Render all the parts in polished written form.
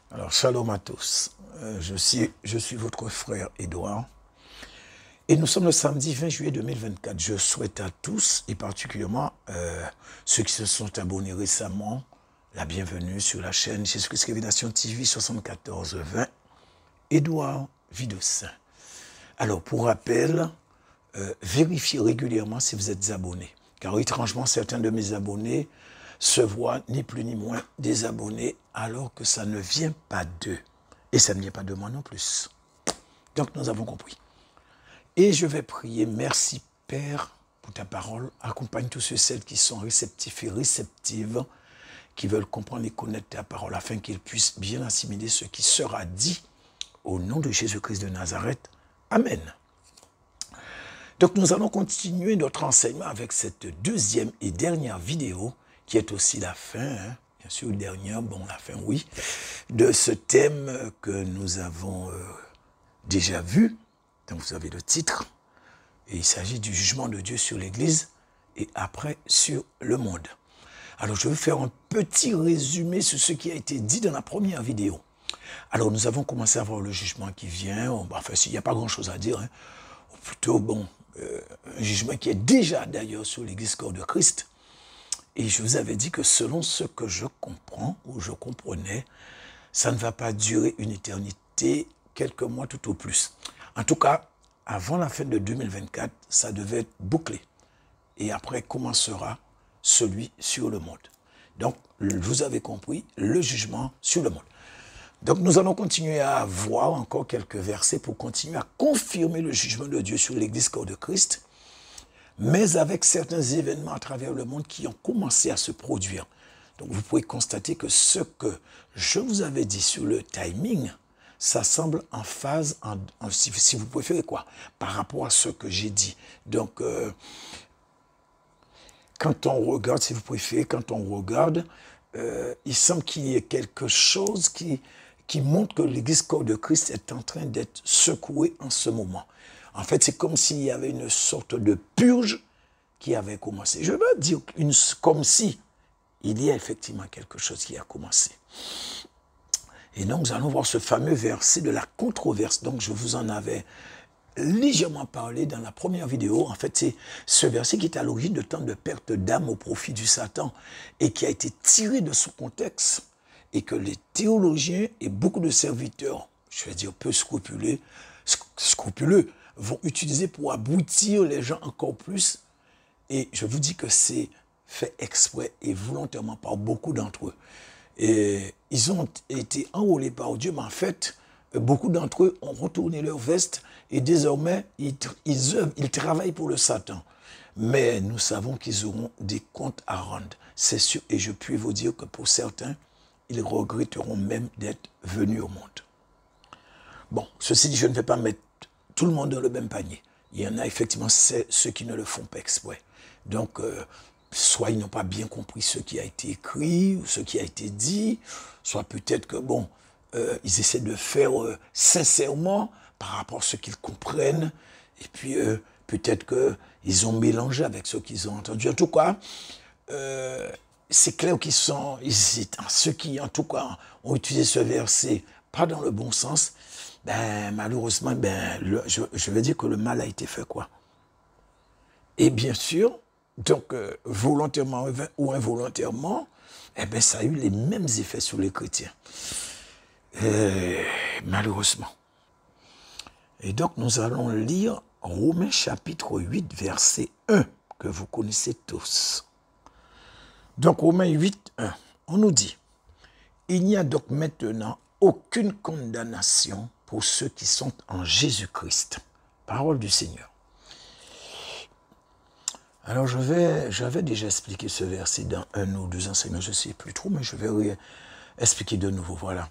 Alors, shalom à tous. Je suis votre frère Édouard. Et nous sommes le samedi 20 juillet 2024. Je souhaite à tous, et particulièrement ceux qui se sont abonnés récemment, la bienvenue sur la chaîne Jésus-Christ Révélation TV 7420, Édouard Vie de Saint. Alors, pour rappel, vérifiez régulièrement si vous êtes abonnés. Car étrangement, certains de mes abonnés se voient ni plus ni moins désabonnés alors que ça ne vient pas d'eux. Et ça ne vient pas de moi non plus. Donc nous avons compris. Et je vais prier, merci Père pour ta parole. Accompagne tous ceux et celles qui sont réceptifs et réceptives, qui veulent comprendre et connaître ta parole, afin qu'ils puissent bien assimiler ce qui sera dit au nom de Jésus-Christ de Nazareth. Amen. Donc nous allons continuer notre enseignement avec cette deuxième et dernière vidéo, qui est aussi la fin, bien sûr, dernière, bon, la fin, oui, de ce thème que nous avons déjà vu. Donc, vous avez le titre, et il s'agit du jugement de Dieu sur l'Église, et après, sur le monde. Alors, je vais faire un petit résumé sur ce qui a été dit dans la première vidéo. Alors, nous avons commencé à voir le jugement qui vient, enfin, il n'y a pas grand-chose à dire, ou plutôt, bon, un jugement qui est déjà, d'ailleurs, sur l'Église corps de Christ. Et je vous avais dit que selon ce que je comprends, ou je comprenais, ça ne va pas durer une éternité, quelques mois tout au plus. En tout cas, avant la fin de 2024, ça devait être bouclé. Et après commencera celui sur le monde. Donc, vous avez compris, le jugement sur le monde. Donc, nous allons continuer à voir encore quelques versets pour continuer à confirmer le jugement de Dieu sur l'Église corps de Christ, mais avec certains événements à travers le monde qui ont commencé à se produire. Donc vous pouvez constater que ce que je vous avais dit sur le timing, ça semble en phase, si vous préférez quoi, par rapport à ce que j'ai dit. Donc, quand on regarde, si vous préférez, quand on regarde, il semble qu'il y ait quelque chose qui montre que l'Église corps de Christ est en train d'être secouée en ce moment. En fait, c'est comme s'il y avait une sorte de purge qui avait commencé. Je veux dire comme si il y a effectivement quelque chose qui a commencé. Et donc, nous allons voir ce fameux verset de la controverse. Donc, je vous en avais légèrement parlé dans la première vidéo. En fait, c'est ce verset qui est à l'origine de tant de pertes d'âme au profit du Satan et qui a été tiré de son contexte et que les théologiens et beaucoup de serviteurs, je vais dire peu scrupuleux, vont utiliser pour abrutir les gens encore plus. Et je vous dis que c'est fait exprès et volontairement par beaucoup d'entre eux. Et ils ont été enrôlés par Dieu, mais en fait, beaucoup d'entre eux ont retourné leur veste et désormais, ils travaillent pour le Satan. Mais nous savons qu'ils auront des comptes à rendre. C'est sûr, et je puis vous dire que pour certains, ils regretteront même d'être venus au monde. Bon, ceci dit, je ne vais pas mettre tout le monde dans le même panier. Il y en a effectivement ceux qui ne le font pas exprès. Donc, soit ils n'ont pas bien compris ce qui a été écrit, ou ce qui a été dit, soit peut-être que, bon, ils essaient de faire sincèrement par rapport à ce qu'ils comprennent, et puis peut-être qu'ils ont mélangé avec ce qu'ils ont entendu. En tout cas, c'est clair qu'ils sont hésitants. Ceux qui, en tout cas, ont utilisé ce verset pas dans le bon sens, ben, malheureusement, ben, je vais dire que le mal a été fait, quoi. Et bien sûr, donc, volontairement ou involontairement, eh ben, ça a eu les mêmes effets sur les chrétiens. Malheureusement. Et donc, nous allons lire Romains chapitre 8, verset 1, que vous connaissez tous. Donc, Romains 8, 1, on nous dit, « Il n'y a donc maintenant aucune condamnation pour ceux qui sont en Jésus-Christ. » Parole du Seigneur. Alors, j'avais déjà expliqué ce verset dans un ou deux enseignements, je ne sais plus trop, mais je vais expliquer de nouveau, voilà.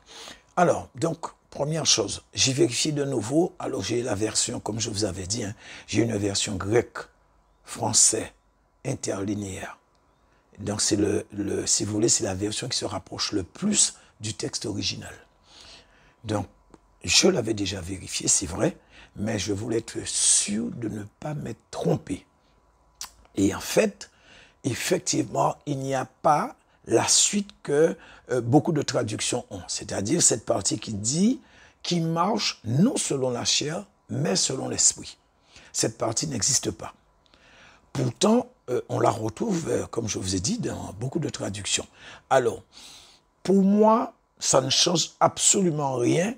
Alors, donc, première chose, j'ai vérifié de nouveau, alors j'ai la version, comme je vous avais dit, j'ai une version grecque, français, interlinéaire. Donc, c'est si vous voulez, c'est la version qui se rapproche le plus du texte original. Donc, je l'avais déjà vérifié, c'est vrai, mais je voulais être sûr de ne pas m'être trompé. Et en fait, effectivement, il n'y a pas la suite que beaucoup de traductions ont. C'est-à-dire cette partie qui dit « qui marche non selon la chair, mais selon l'esprit ». Cette partie n'existe pas. Pourtant, on la retrouve, comme je vous ai dit, dans beaucoup de traductions. Alors, pour moi, ça ne change absolument rien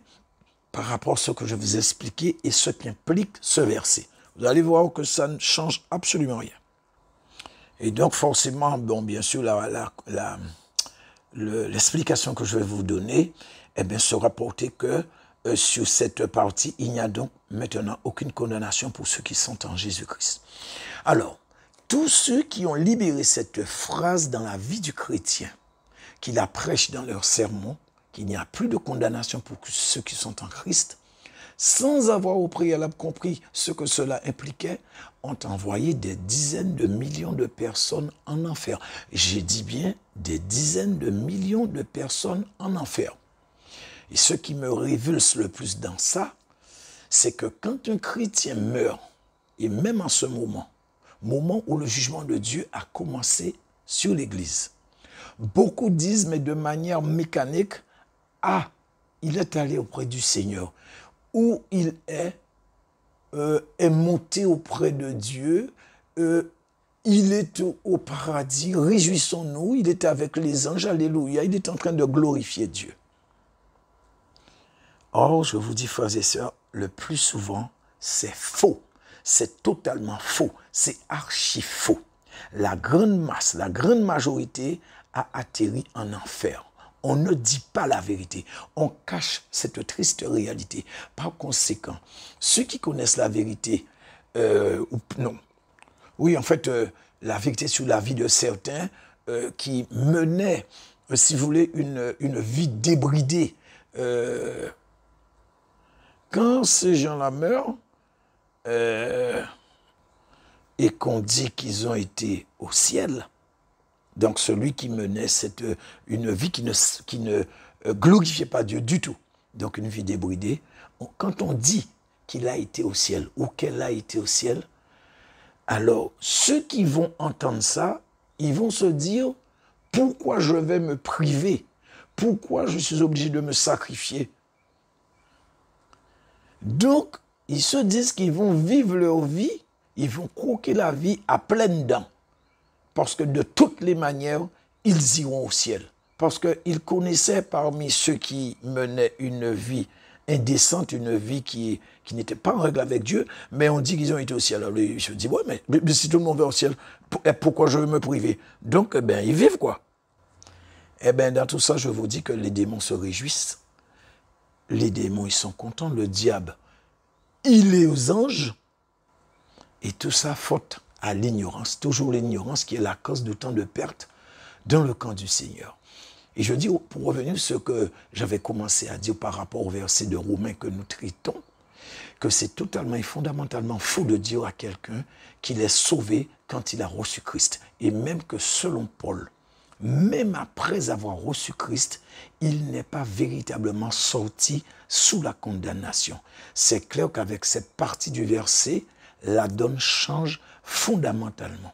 par rapport à ce que je vous ai expliqué et ce qu'implique ce verset. Vous allez voir que ça ne change absolument rien. Et donc, forcément, bon, bien sûr, l'explication que je vais vous donner sera portée que sur cette partie, il n'y a donc maintenant aucune condamnation pour ceux qui sont en Jésus-Christ. Alors, tous ceux qui ont libéré cette phrase dans la vie du chrétien, qui la prêchent dans leur sermon, qu'il n'y a plus de condamnation pour ceux qui sont en Christ, sans avoir au préalable compris ce que cela impliquait, ont envoyé des dizaines de millions de personnes en enfer. J'ai dit bien des dizaines de millions de personnes en enfer. Et ce qui me révulse le plus dans ça, c'est que quand un chrétien meurt, et même en ce moment où le jugement de Dieu a commencé sur l'Église, beaucoup disent, mais de manière mécanique, « Ah, il est allé auprès du Seigneur » ou « il est monté auprès de Dieu, il est au paradis, réjouissons-nous, il est avec les anges, alléluia, il est en train de glorifier Dieu. » Or, je vous dis, frères et sœurs, le plus souvent, c'est faux. C'est totalement faux. C'est archi faux. La grande masse, la grande majorité a atterri en enfer. On ne dit pas la vérité. On cache cette triste réalité. Par conséquent, ceux qui connaissent la vérité, non. Oui, en fait, la vérité sur la vie de certains qui menaient, si vous voulez, une vie débridée. Quand ces gens-là meurent et qu'on dit qu'ils ont été au ciel, donc celui qui menait une vie qui ne glorifiait pas Dieu du tout, donc une vie débridée, quand on dit qu'il a été au ciel ou qu'elle a été au ciel, alors ceux qui vont entendre ça, ils vont se dire « Pourquoi je vais me priver? Pourquoi je suis obligé de me sacrifier ?» Donc, ils se disent qu'ils vont vivre leur vie, ils vont croquer la vie à pleines dents. Parce que de toutes les manières, ils iront au ciel. Parce qu'ils connaissaient parmi ceux qui menaient une vie indécente, une vie qui n'était pas en règle avec Dieu, mais on dit qu'ils ont été au ciel. Alors ils se disent, ouais, mais si tout le monde va au ciel, pourquoi je veux me priver? Donc, ils vivent quoi? Dans tout ça, je vous dis que les démons se réjouissent. Les démons, ils sont contents. Le diable, il est aux anges. Et tout ça, faute à l'ignorance. Toujours l'ignorance qui est la cause de tant de pertes dans le camp du Seigneur. Et je dis, pour revenir sur ce que j'avais commencé à dire par rapport au verset de Romains que nous traitons, que c'est totalement et fondamentalement faux de dire à quelqu'un qu'il est sauvé quand il a reçu Christ. Et même que selon Paul, même après avoir reçu Christ, il n'est pas véritablement sorti sous la condamnation. C'est clair qu'avec cette partie du verset, la donne change fondamentalement.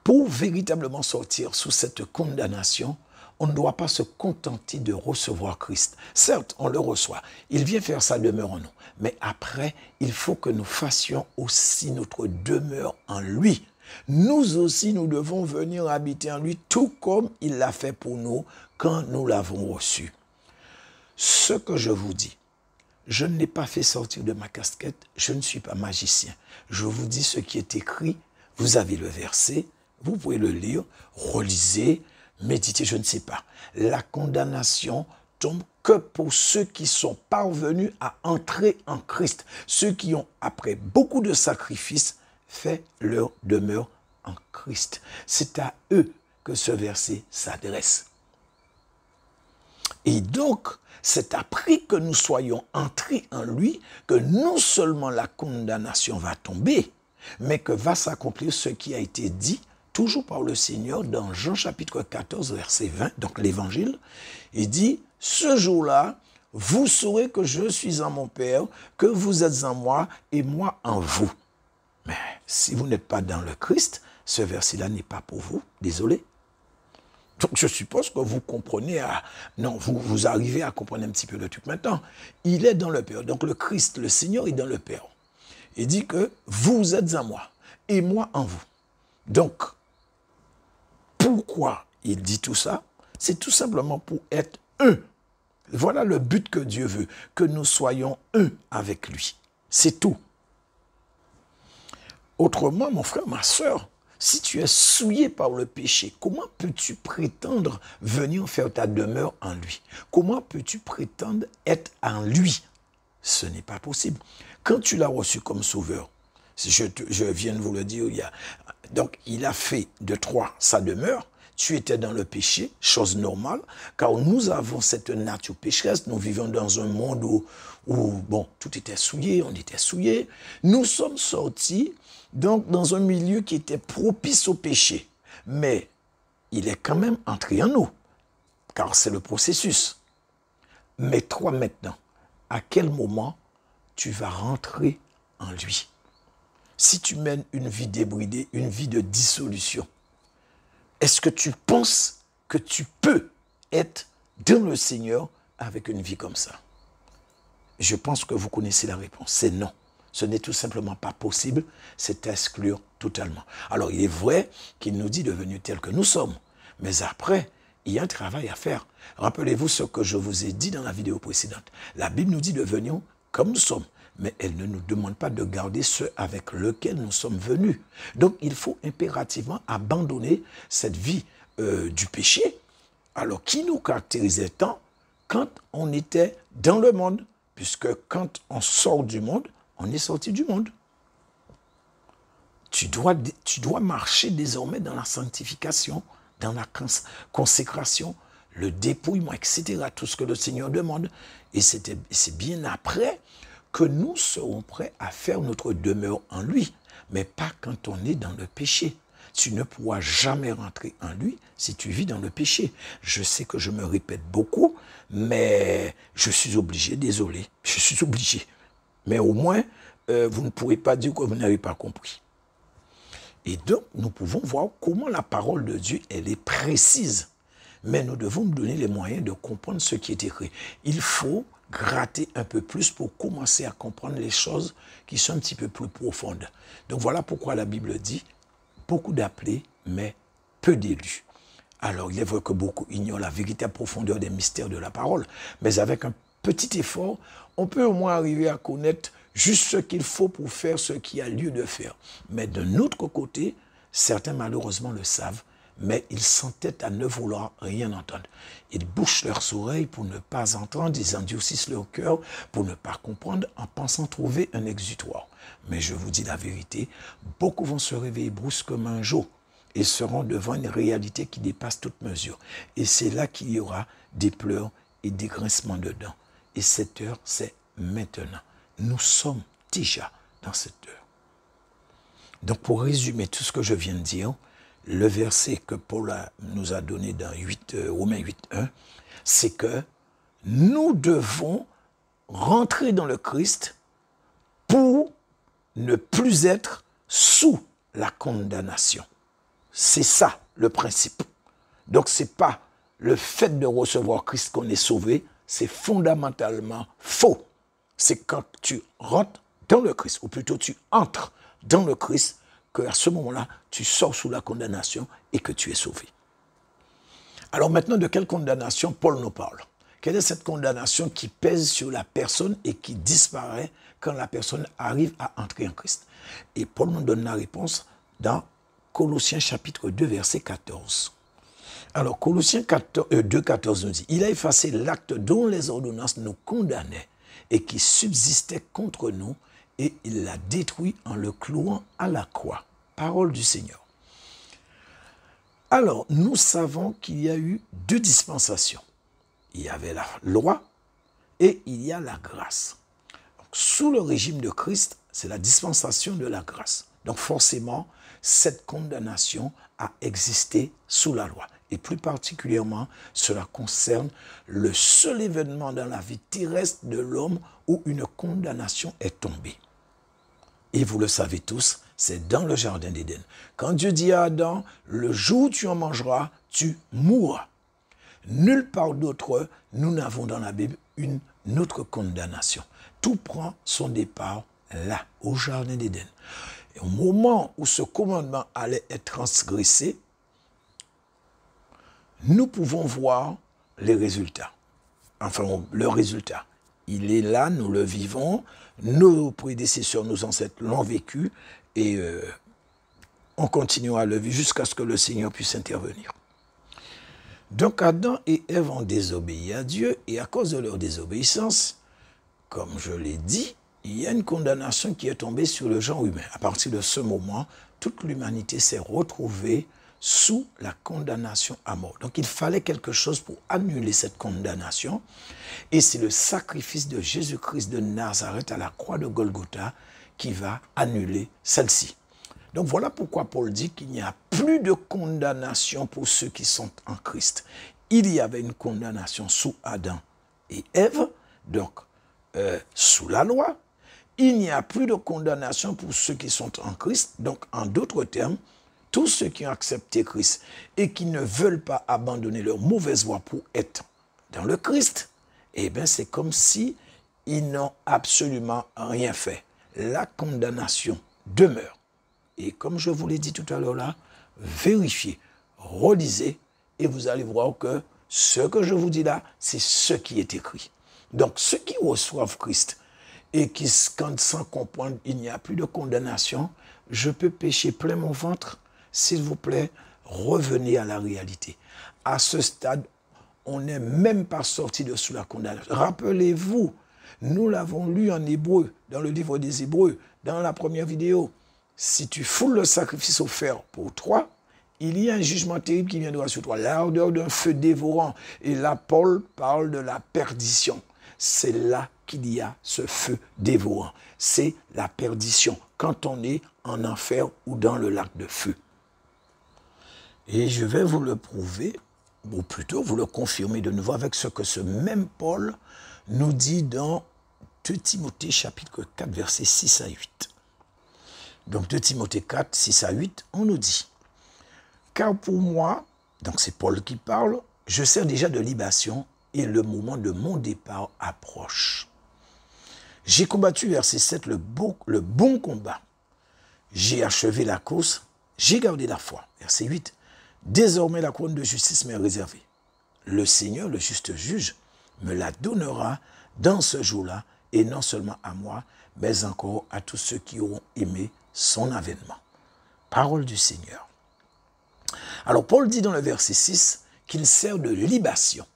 Pour véritablement sortir sous cette condamnation, on ne doit pas se contenter de recevoir Christ. Certes, on le reçoit. Il vient faire sa demeure en nous. Mais après, il faut que nous fassions aussi notre demeure en lui. Nous aussi, nous devons venir habiter en lui, tout comme il l'a fait pour nous quand nous l'avons reçu. Ce que je vous dis, je ne l'ai pas fait sortir de ma casquette, je ne suis pas magicien. Je vous dis ce qui est écrit, vous avez le verset, vous pouvez le lire, relisez, méditez, je ne sais pas. La condamnation tombe que pour ceux qui sont parvenus à entrer en Christ, ceux qui ont, après beaucoup de sacrifices, fait leur demeure en Christ. C'est à eux que ce verset s'adresse. Et donc, c'est après que nous soyons entrés en lui que non seulement la condamnation va tomber, mais que va s'accomplir ce qui a été dit, toujours par le Seigneur, dans Jean chapitre 14, verset 20, donc l'évangile. Il dit, ce jour-là, vous saurez que je suis en mon Père, que vous êtes en moi et moi en vous. Mais si vous n'êtes pas dans le Christ, ce verset-là n'est pas pour vous, désolé. Donc je suppose que vous comprenez, non, vous arrivez à comprendre un petit peu le truc maintenant. Il est dans le Père. Donc le Christ, le Seigneur est dans le Père. Il dit que vous êtes en moi et moi en vous. Donc, pourquoi il dit tout ça? C'est tout simplement pour être un. Voilà le but que Dieu veut, que nous soyons un avec lui. C'est tout. Autrement, mon frère, ma soeur, si tu es souillé par le péché, comment peux-tu prétendre venir faire ta demeure en lui? Comment peux-tu prétendre être en lui? Ce n'est pas possible. Quand tu l'as reçu comme sauveur, je viens de vous le dire, donc il a fait de toi sa demeure. Tu étais dans le péché, chose normale, car nous avons cette nature pécheresse. Nous vivons dans un monde où bon, tout était souillé, on était souillé. Nous sommes sortis donc dans un milieu qui était propice au péché. Mais il est quand même entré en nous, car c'est le processus. Mais toi maintenant, à quel moment tu vas rentrer en lui? Si tu mènes une vie débridée, une vie de dissolution, est-ce que tu penses que tu peux être dans le Seigneur avec une vie comme ça? Je pense que vous connaissez la réponse. C'est non. Ce n'est tout simplement pas possible. C'est exclure totalement. Alors, il est vrai qu'il nous dit de devenir tel que nous sommes. Mais après, il y a un travail à faire. Rappelez-vous ce que je vous ai dit dans la vidéo précédente. La Bible nous dit de venir comme nous sommes. Mais elle ne nous demande pas de garder ceux avec lesquels nous sommes venus. Donc, il faut impérativement abandonner cette vie du péché, alors qui nous caractérisait tant quand on était dans le monde, puisque quand on sort du monde, on est sorti du monde. Tu dois marcher désormais dans la sanctification, dans la consécration, le dépouillement, etc. Tout ce que le Seigneur demande. Et c'est bien après que nous serons prêts à faire notre demeure en lui, mais pas quand on est dans le péché. Tu ne pourras jamais rentrer en lui si tu vis dans le péché. Je sais que je me répète beaucoup, mais je suis obligé, désolé, je suis obligé. Mais au moins, vous ne pourrez pas dire que vous n'avez pas compris. Et donc, nous pouvons voir comment la parole de Dieu, elle est précise. Mais nous devons nous donner les moyens de comprendre ce qui est écrit. Il faut gratter un peu plus pour commencer à comprendre les choses qui sont un petit peu plus profondes. Donc voilà pourquoi la Bible dit beaucoup d'appelés, mais peu d'élus. Alors il est vrai que beaucoup ignorent la véritable profondeur des mystères de la parole, mais avec un petit effort, on peut au moins arriver à connaître juste ce qu'il faut pour faire ce qu'il y a lieu de faire. Mais d'un autre côté, certains malheureusement le savent, mais ils s'entêtent à ne vouloir rien entendre. Ils bouchent leurs oreilles pour ne pas entendre, ils endurcissent leur cœur pour ne pas comprendre en pensant trouver un exutoire. Mais je vous dis la vérité, beaucoup vont se réveiller brusquement un jour et seront devant une réalité qui dépasse toute mesure. Et c'est là qu'il y aura des pleurs et des grincements de dents. Et cette heure, c'est maintenant. Nous sommes déjà dans cette heure. Donc pour résumer tout ce que je viens de dire, le verset que Paul nous a donné dans Romains 8.1, c'est que nous devons rentrer dans le Christ pour ne plus être sous la condamnation. C'est ça le principe. Donc ce n'est pas le fait de recevoir Christ qu'on est sauvé, c'est fondamentalement faux. C'est quand tu rentres dans le Christ, ou plutôt tu entres dans le Christ, qu'à ce moment-là, tu sors sous la condamnation et que tu es sauvé. Alors maintenant, de quelle condamnation Paul nous parle? Quelle est cette condamnation qui pèse sur la personne et qui disparaît quand la personne arrive à entrer en Christ? Et Paul nous donne la réponse dans Colossiens chapitre 2, verset 14. Alors, Colossiens 2, 14 nous dit, « Il a effacé l'acte dont les ordonnances nous condamnaient et qui subsistait contre nous, et il l'a détruit en le clouant à la croix. » Parole du Seigneur. Alors, nous savons qu'il y a eu deux dispensations. Il y avait la loi et il y a la grâce. Donc, sous le régime de Christ, c'est la dispensation de la grâce. Donc forcément, cette condamnation a existé sous la loi. Et plus particulièrement, cela concerne le seul événement dans la vie terrestre de l'homme où une condamnation est tombée. Et vous le savez tous, c'est dans le jardin d'Éden. Quand Dieu dit à Adam, le jour où tu en mangeras, tu mourras. Nulle part d'autre, nous n'avons dans la Bible une autre condamnation. Tout prend son départ là, au jardin d'Éden. Au moment où ce commandement allait être transgressé, nous pouvons voir les résultats. Enfin, le résultat. Il est là, nous le vivons, nos prédécesseurs, nos ancêtres l'ont vécu, et on continuera à le vivre jusqu'à ce que le Seigneur puisse intervenir. Donc Adam et Ève ont désobéi à Dieu, et à cause de leur désobéissance, comme je l'ai dit, il y a une condamnation qui est tombée sur le genre humain. À partir de ce moment, toute l'humanité s'est retrouvée sous la condamnation à mort. Donc il fallait quelque chose pour annuler cette condamnation, et c'est le sacrifice de Jésus-Christ de Nazareth à la croix de Golgotha qui va annuler celle-ci. Donc voilà pourquoi Paul dit qu'il n'y a plus de condamnation pour ceux qui sont en Christ. Il y avait une condamnation sous Adam et Ève, donc sous la loi. Il n'y a plus de condamnation pour ceux qui sont en Christ. Donc en d'autres termes, tous ceux qui ont accepté Christ et qui ne veulent pas abandonner leur mauvaise voie pour être dans le Christ, eh bien c'est comme si ils n'ont absolument rien fait. La condamnation demeure. Et comme je vous l'ai dit tout à l'heure là, vérifiez, relisez, et vous allez voir que ce que je vous dis là, c'est ce qui est écrit. Donc ceux qui reçoivent Christ et qui, quand sans comprendre, il n'y a plus de condamnation, je peux pécher plein mon ventre, s'il vous plaît, revenez à la réalité. À ce stade, on n'est même pas sorti de sous la condamnation. Rappelez-vous, nous l'avons lu en hébreu, dans le livre des Hébreux, dans la première vidéo. Si tu foules le sacrifice offert pour toi, il y a un jugement terrible qui viendra sur toi, l'ardeur d'un feu dévorant. Et là, Paul parle de la perdition. C'est là qu'il y a ce feu dévorant. C'est la perdition, quand on est en enfer ou dans le lac de feu. Et je vais vous le prouver, ou plutôt vous le confirmer de nouveau avec ce que ce même Paul nous dit dans 2 Timothée chapitre 4, versets 6 à 8. Donc 2 Timothée 4, 6 à 8, on nous dit « Car pour moi, donc c'est Paul qui parle, je sers déjà de libation et le moment de mon départ approche. J'ai combattu, verset 7, le bon combat. J'ai achevé la course, j'ai gardé la foi. » Verset 8, « Désormais la couronne de justice m'est réservée. Le Seigneur, le juste juge, me la donnera dans ce jour-là, et non seulement à moi, mais encore à tous ceux qui auront aimé son avènement. » Parole du Seigneur. Alors Paul dit dans le verset 6 qu'il sert de libation.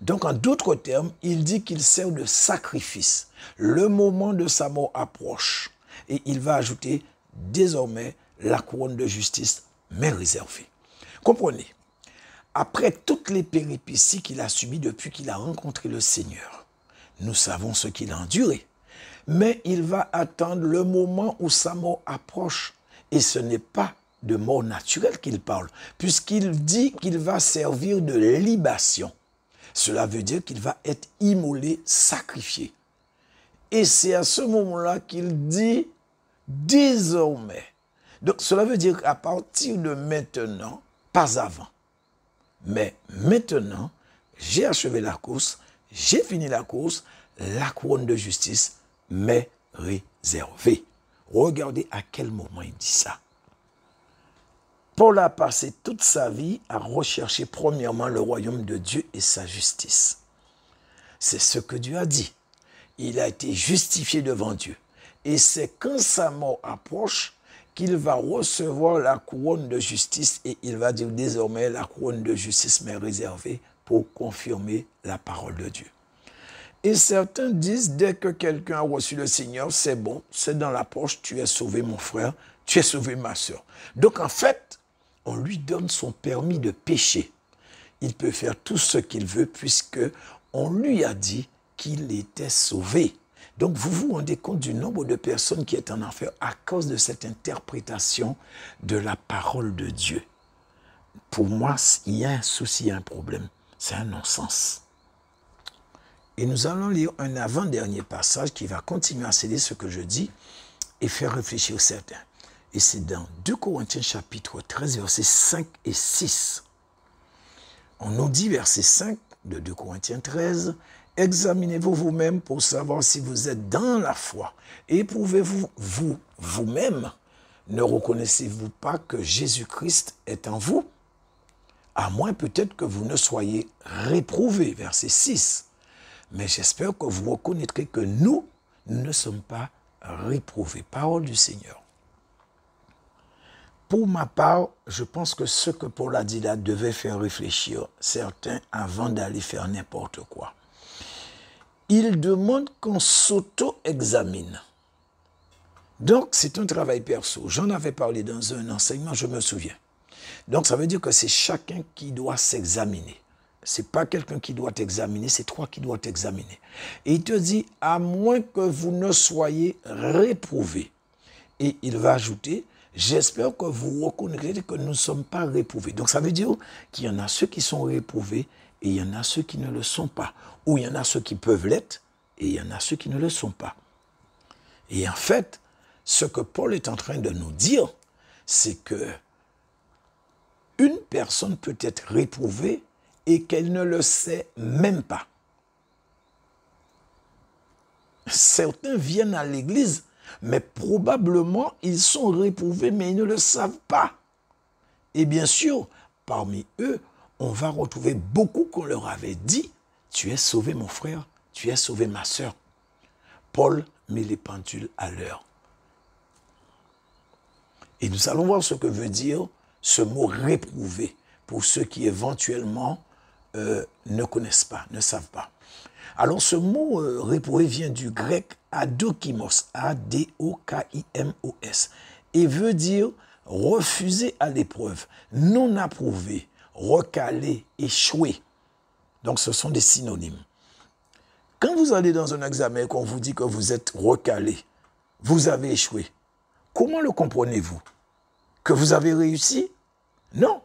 Donc en d'autres termes, il dit qu'il sert de sacrifice. Le moment de sa mort approche. Et il va ajouter, désormais, la couronne de justice m'est réservée. Comprenez, après toutes les péripéties qu'il a subies depuis qu'il a rencontré le Seigneur, nous savons ce qu'il a enduré. Mais il va attendre le moment où sa mort approche. Et ce n'est pas de mort naturelle qu'il parle, puisqu'il dit qu'il va servir de libation. Cela veut dire qu'il va être immolé, sacrifié. Et c'est à ce moment-là qu'il dit « désormais ». Donc cela veut dire qu'à partir de maintenant, pas avant. Mais maintenant, j'ai achevé la course, j'ai fini la course, la couronne de justice m'est réservée. Regardez à quel moment il dit ça. Paul a passé toute sa vie à rechercher premièrement le royaume de Dieu et sa justice. C'est ce que Dieu a dit. Il a été justifié devant Dieu. Et c'est quand sa mort approche qu'il va recevoir la couronne de justice et il va dire désormais la couronne de justice m'est réservée pour confirmer la parole de Dieu. Et certains disent, dès que quelqu'un a reçu le Seigneur, c'est bon, c'est dans la poche, tu es sauvé mon frère, tu es sauvé ma soeur. Donc en fait, on lui donne son permis de pécher. Il peut faire tout ce qu'il veut puisque on lui a dit qu'il était sauvé. Donc vous vous rendez compte du nombre de personnes qui sont en enfer à cause de cette interprétation de la parole de Dieu. Pour moi, il y a un souci, il y a un problème. C'est un non-sens. Et nous allons lire un avant-dernier passage qui va continuer à sceller ce que je dis et faire réfléchir certains. Et c'est dans 2 Corinthiens chapitre 13, versets 5 et 6. On nous dit, verset 5 de 2 Corinthiens 13, « Examinez-vous vous-même pour savoir si vous êtes dans la foi. Éprouvez-vous vous-même. Ne reconnaissez-vous pas que Jésus-Christ est en vous? À moins peut-être que vous ne soyez réprouvés. » Verset 6. « Mais j'espère que vous reconnaîtrez que nous ne sommes pas réprouvés. » Parole du Seigneur. Pour ma part, je pense que ce que Paul a dit là devait faire réfléchir certains avant d'aller faire n'importe quoi. Il demande qu'on s'auto-examine. Donc, c'est un travail perso. J'en avais parlé dans un enseignement, je me souviens. Donc, ça veut dire que c'est chacun qui doit s'examiner. Ce n'est pas quelqu'un qui doit t'examiner, c'est toi qui dois t'examiner. Et il te dit, à moins que vous ne soyez réprouvés. Et il va ajouter, j'espère que vous reconnaîtrez que nous ne sommes pas réprouvés. Donc, ça veut dire qu'il y en a ceux qui sont réprouvés et il y en a ceux qui ne le sont pas. Ou il y en a ceux qui peuvent l'être et il y en a ceux qui ne le sont pas. Et en fait, ce que Paul est en train de nous dire, c'est que une personne peut être réprouvée et qu'elle ne le sait même pas. Certains viennent à l'église, mais probablement ils sont réprouvés, mais ils ne le savent pas. Et bien sûr, parmi eux, on va retrouver beaucoup qu'on leur avait dit, « Tu es sauvé mon frère, tu es sauvé ma sœur. » Paul met les pendules à l'heure. Et nous allons voir ce que veut dire ce mot « réprouvé » pour ceux qui éventuellement ne connaissent pas, ne savent pas. Alors ce mot « réprouvé » vient du grec « adokimos », A-D-O-K-I-M-O-S, et veut dire « refuser à l'épreuve »,« non approuvé »,« recalé »,« échoué ». Donc ce sont des synonymes. Quand vous allez dans un examen et qu'on vous dit que vous êtes recalé, vous avez échoué, comment le comprenez-vous? Que vous avez réussi? Non.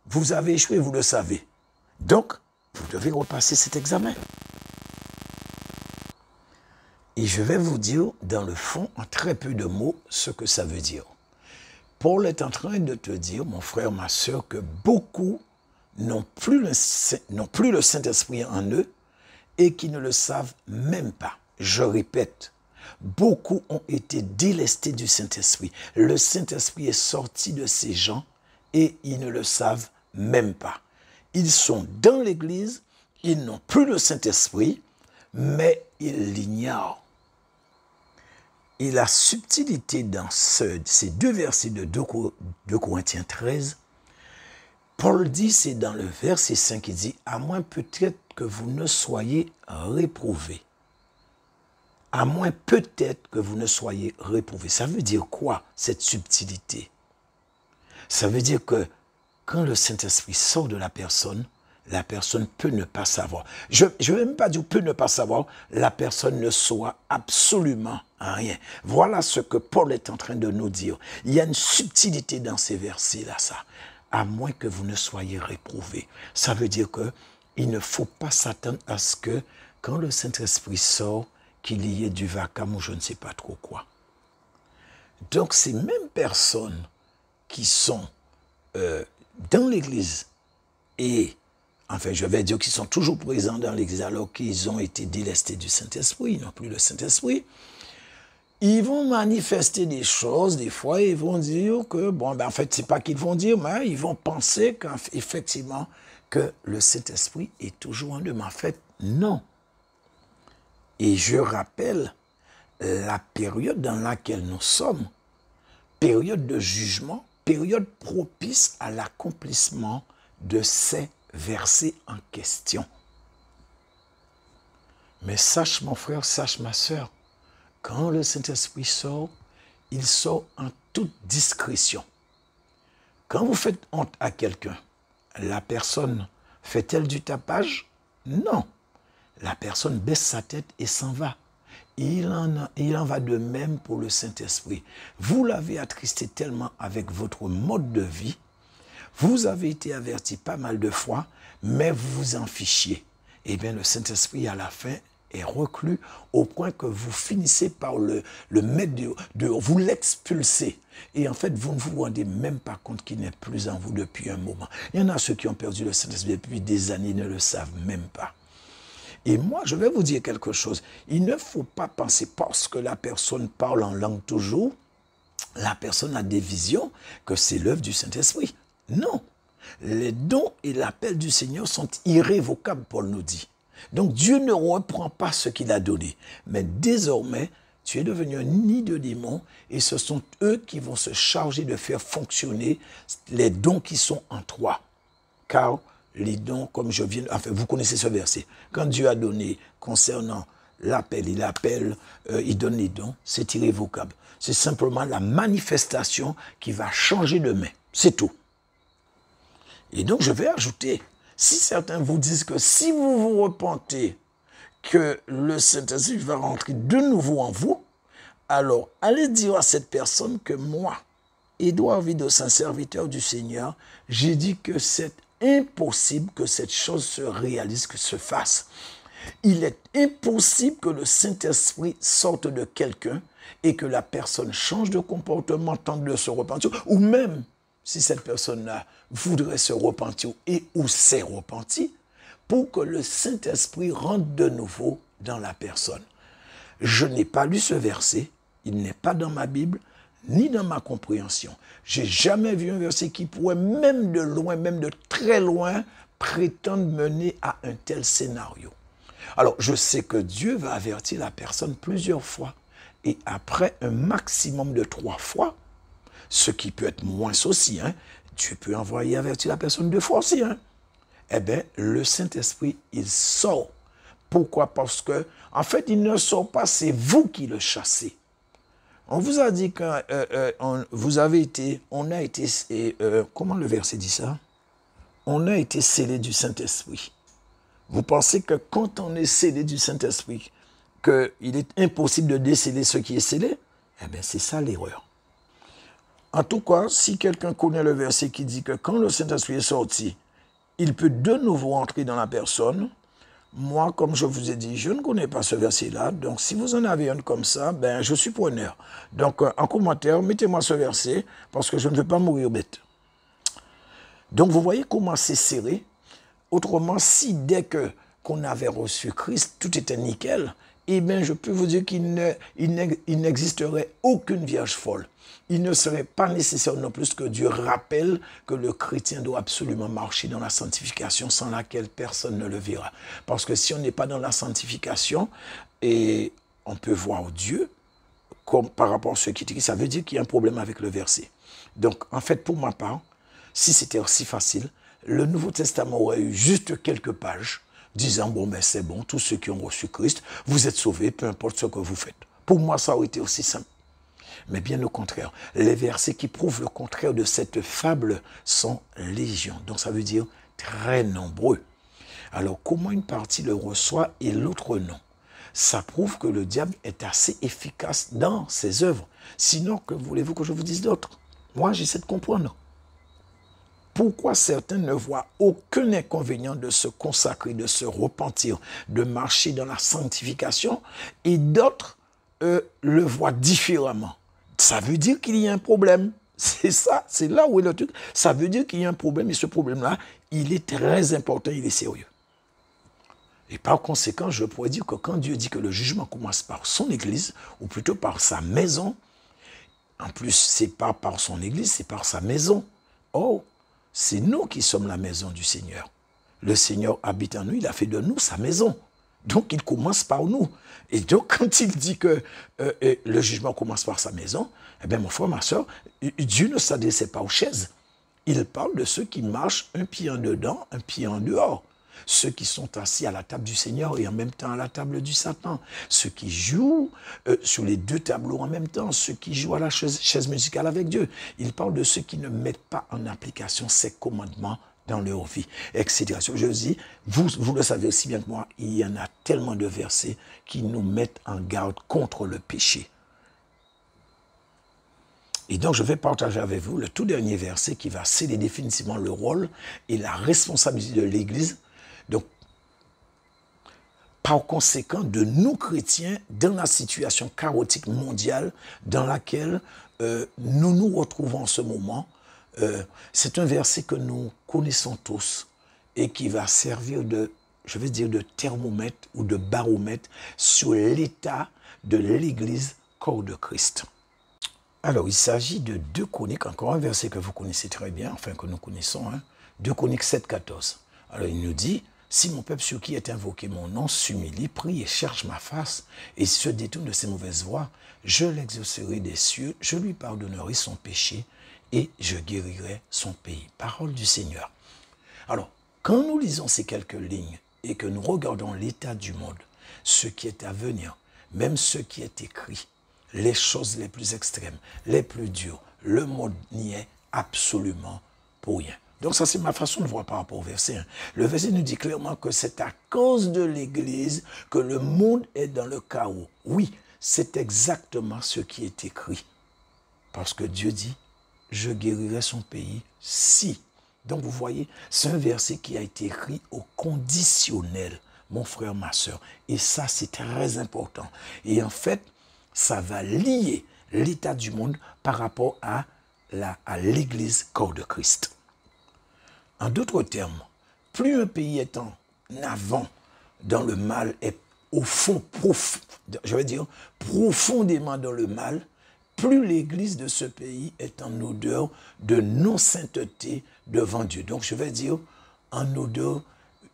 Vous avez échoué, vous le savez. Donc, vous devez repasser cet examen. Et je vais vous dire, dans le fond, en très peu de mots, ce que ça veut dire. Paul est en train de te dire, mon frère, ma soeur, que beaucoup n'ont plus le Saint-Esprit en eux et qui ne le savent même pas. Je répète, beaucoup ont été délestés du Saint-Esprit. Le Saint-Esprit est sorti de ces gens et ils ne le savent même pas. Ils sont dans l'Église, ils n'ont plus le Saint-Esprit, mais ils l'ignorent. Et la subtilité dans ces deux versets de 2 Corinthiens 13, Paul dit, c'est dans le verset 5, il dit, « À moins peut-être que vous ne soyez réprouvés. » À moins peut-être que vous ne soyez réprouvés. Ça veut dire quoi, cette subtilité? Ça veut dire que quand le Saint-Esprit sort de la personne peut ne pas savoir. Je ne vais même pas dire peut ne pas savoir, la personne ne saura absolument rien. Voilà ce que Paul est en train de nous dire. Il y a une subtilité dans ces versets-là, ça. À moins que vous ne soyez réprouvés. Ça veut dire qu'il ne faut pas s'attendre à ce que, quand le Saint-Esprit sort, qu'il y ait du vacarme ou je ne sais pas trop quoi. Donc ces mêmes personnes qui sont dans l'Église et, enfin je vais dire qu'ils sont toujours présents dans l'Église alors qu'ils ont été délestés du Saint-Esprit, ils n'ont plus le Saint-Esprit, ils vont manifester des choses, des fois ils vont dire que, bon ben en fait c'est pas qu'ils vont dire, mais ils vont penser qu'effectivement que le Saint-Esprit est toujours en eux, mais en fait non. Et je rappelle la période dans laquelle nous sommes, période de jugement, période propice à l'accomplissement de ces versets en question. Mais sache mon frère, sache ma sœur, quand le Saint-Esprit sort, il sort en toute discrétion. Quand vous faites honte à quelqu'un, la personne fait-elle du tapage? Non. La personne baisse sa tête et s'en va. Il en va de même pour le Saint-Esprit. Vous l'avez attristé tellement avec votre mode de vie, vous avez été averti pas mal de fois, mais vous vous en fichiez. Eh bien, le Saint-Esprit, à la fin, est reclus au point que vous finissez par le mettre dehors, vous l'expulsez. Et en fait, vous ne vous rendez même pas compte qu'il n'est plus en vous depuis un moment. Il y en a ceux qui ont perdu le Saint-Esprit depuis des années, ne le savent même pas. Et moi, je vais vous dire quelque chose. Il ne faut pas penser parce que la personne parle en langue toujours, la personne a des visions, que c'est l'œuvre du Saint-Esprit. Non. Les dons et l'appel du Seigneur sont irrévocables, Paul nous dit. Donc Dieu ne reprend pas ce qu'il a donné. Mais désormais, tu es devenu un nid de démons et ce sont eux qui vont se charger de faire fonctionner les dons qui sont en toi. Car les dons, comme je viens... Enfin, vous connaissez ce verset. Quand Dieu a donné concernant l'appel, il donne les dons, c'est irrévocable. C'est simplement la manifestation qui va changer de main. C'est tout. Et donc, je vais ajouter, si certains vous disent que si vous vous repentez, que le Saint-Esprit va rentrer de nouveau en vous, alors allez dire à cette personne que moi, Édouard Vidocin, serviteur du Seigneur, j'ai dit que c'est impossible que cette chose se réalise, que se fasse. Il est impossible que le Saint-Esprit sorte de quelqu'un et que la personne change de comportement, tente de se repentir, ou même si cette personne-là voudrait se repentir et ou s'est repenti, pour que le Saint-Esprit rentre de nouveau dans la personne. Je n'ai pas lu ce verset, il n'est pas dans ma Bible, ni dans ma compréhension. J'ai jamais vu un verset qui pourrait, même de loin, même de très loin, prétendre mener à un tel scénario. Alors, je sais que Dieu va avertir la personne plusieurs fois, et après un maximum de 3 fois, ce qui peut être moins aussi, hein, Dieu peut envoyer avertir la personne 2 fois aussi, hein. Eh bien, le Saint-Esprit, il sort. Pourquoi? Parce que, en fait, il ne sort pas, c'est vous qui le chassez. On vous a dit on a été, comment le verset dit ça? On a été scellé du Saint-Esprit. Vous pensez que quand on est scellé du Saint-Esprit, qu'il est impossible de déceler ce qui est scellé? Eh bien, c'est ça l'erreur. En tout cas, si quelqu'un connaît le verset qui dit que quand le Saint-Esprit est sorti, il peut de nouveau entrer dans la personne. Moi, comme je vous ai dit, je ne connais pas ce verset-là. Donc, si vous en avez un comme ça, ben, je suis preneur. Donc, en commentaire, mettez-moi ce verset parce que je ne veux pas mourir bête. Donc, vous voyez comment c'est serré. Autrement, si dès qu'on avait reçu Christ, tout était nickel, eh bien, je peux vous dire qu'il n'existerait aucune vierge folle. Il ne serait pas nécessaire non plus que Dieu rappelle que le chrétien doit absolument marcher dans la sanctification sans laquelle personne ne le verra. Parce que si on n'est pas dans la sanctification, et on peut voir Dieu, comme par rapport à ce qui dit, ça veut dire qu'il y a un problème avec le verset. Donc, en fait, pour ma part, si c'était aussi facile, le Nouveau Testament aurait eu juste quelques pages disant, bon, ben c'est bon, tous ceux qui ont reçu Christ, vous êtes sauvés, peu importe ce que vous faites. Pour moi, ça aurait été aussi simple. Mais bien au contraire, les versets qui prouvent le contraire de cette fable sont légion. Donc ça veut dire très nombreux. Alors comment une partie le reçoit et l'autre non? Ça prouve que le diable est assez efficace dans ses œuvres. Sinon, que voulez-vous que je vous dise d'autre? Moi, j'essaie de comprendre. Pourquoi certains ne voient aucun inconvénient de se consacrer, de se repentir, de marcher dans la sanctification, et d'autres le voient différemment? Ça veut dire qu'il y a un problème. C'est ça, c'est là où est le truc. Ça veut dire qu'il y a un problème, et ce problème-là, il est très important, il est sérieux. Et par conséquent, je pourrais dire que quand Dieu dit que le jugement commence par son Église, ou plutôt par sa maison, en plus, c'est pas par son Église, c'est par sa maison. Oh, c'est nous qui sommes la maison du Seigneur. Le Seigneur habite en nous, il a fait de nous sa maison. Donc, il commence par nous. Et donc, quand il dit que le jugement commence par sa maison, eh bien, mon frère, ma soeur, Dieu ne s'adressait pas aux chaises. Il parle de ceux qui marchent un pied en dedans, un pied en dehors. Ceux qui sont assis à la table du Seigneur et en même temps à la table du Satan. Ceux qui jouent sur les 2 tableaux en même temps. Ceux qui jouent à la chaise musicale avec Dieu. Il parle de ceux qui ne mettent pas en application ses commandements dans leur vie, etc. Je dis, vous le savez aussi bien que moi, il y en a tellement de versets qui nous mettent en garde contre le péché. Et donc, je vais partager avec vous le tout dernier verset qui va sceller définitivement le rôle et la responsabilité de l'Église. Donc, par conséquent, de nous chrétiens, dans la situation chaotique mondiale dans laquelle nous nous retrouvons en ce moment, c'est un verset que nous connaissons tous et qui va servir de, je vais dire, de thermomètre ou de baromètre sur l'état de l'Église corps de Christ. Alors, il s'agit de 2 Chroniques, encore un verset que vous connaissez très bien, enfin que nous connaissons, 2 Chroniques 7, 14. Alors, il nous dit, « Si mon peuple sur qui est invoqué mon nom s'humilie, prie et cherche ma face, et se détourne de ses mauvaises voies, je l'exaucerai des cieux, je lui pardonnerai son péché, et je guérirai son pays. » Parole du Seigneur. Alors, quand nous lisons ces quelques lignes, et que nous regardons l'état du monde, ce qui est à venir, même ce qui est écrit, les choses les plus extrêmes, les plus dures, le monde n'y est absolument pour rien. Donc ça, c'est ma façon de voir par rapport au verset. Le verset nous dit clairement que c'est à cause de l'Église que le monde est dans le chaos. Oui, c'est exactement ce qui est écrit. Parce que Dieu dit, je guérirai son pays si. Donc vous voyez, c'est un verset qui a été écrit au conditionnel, mon frère, ma soeur. Et ça, c'est très important. Et en fait, ça va lier l'état du monde par rapport à l'Église corps de Christ. En d'autres termes, plus un pays est en avant dans le mal, est au fond, je vais dire, profondément dans le mal, plus l'Église de ce pays est en odeur de non-sainteté devant Dieu. Donc je vais dire, en odeur,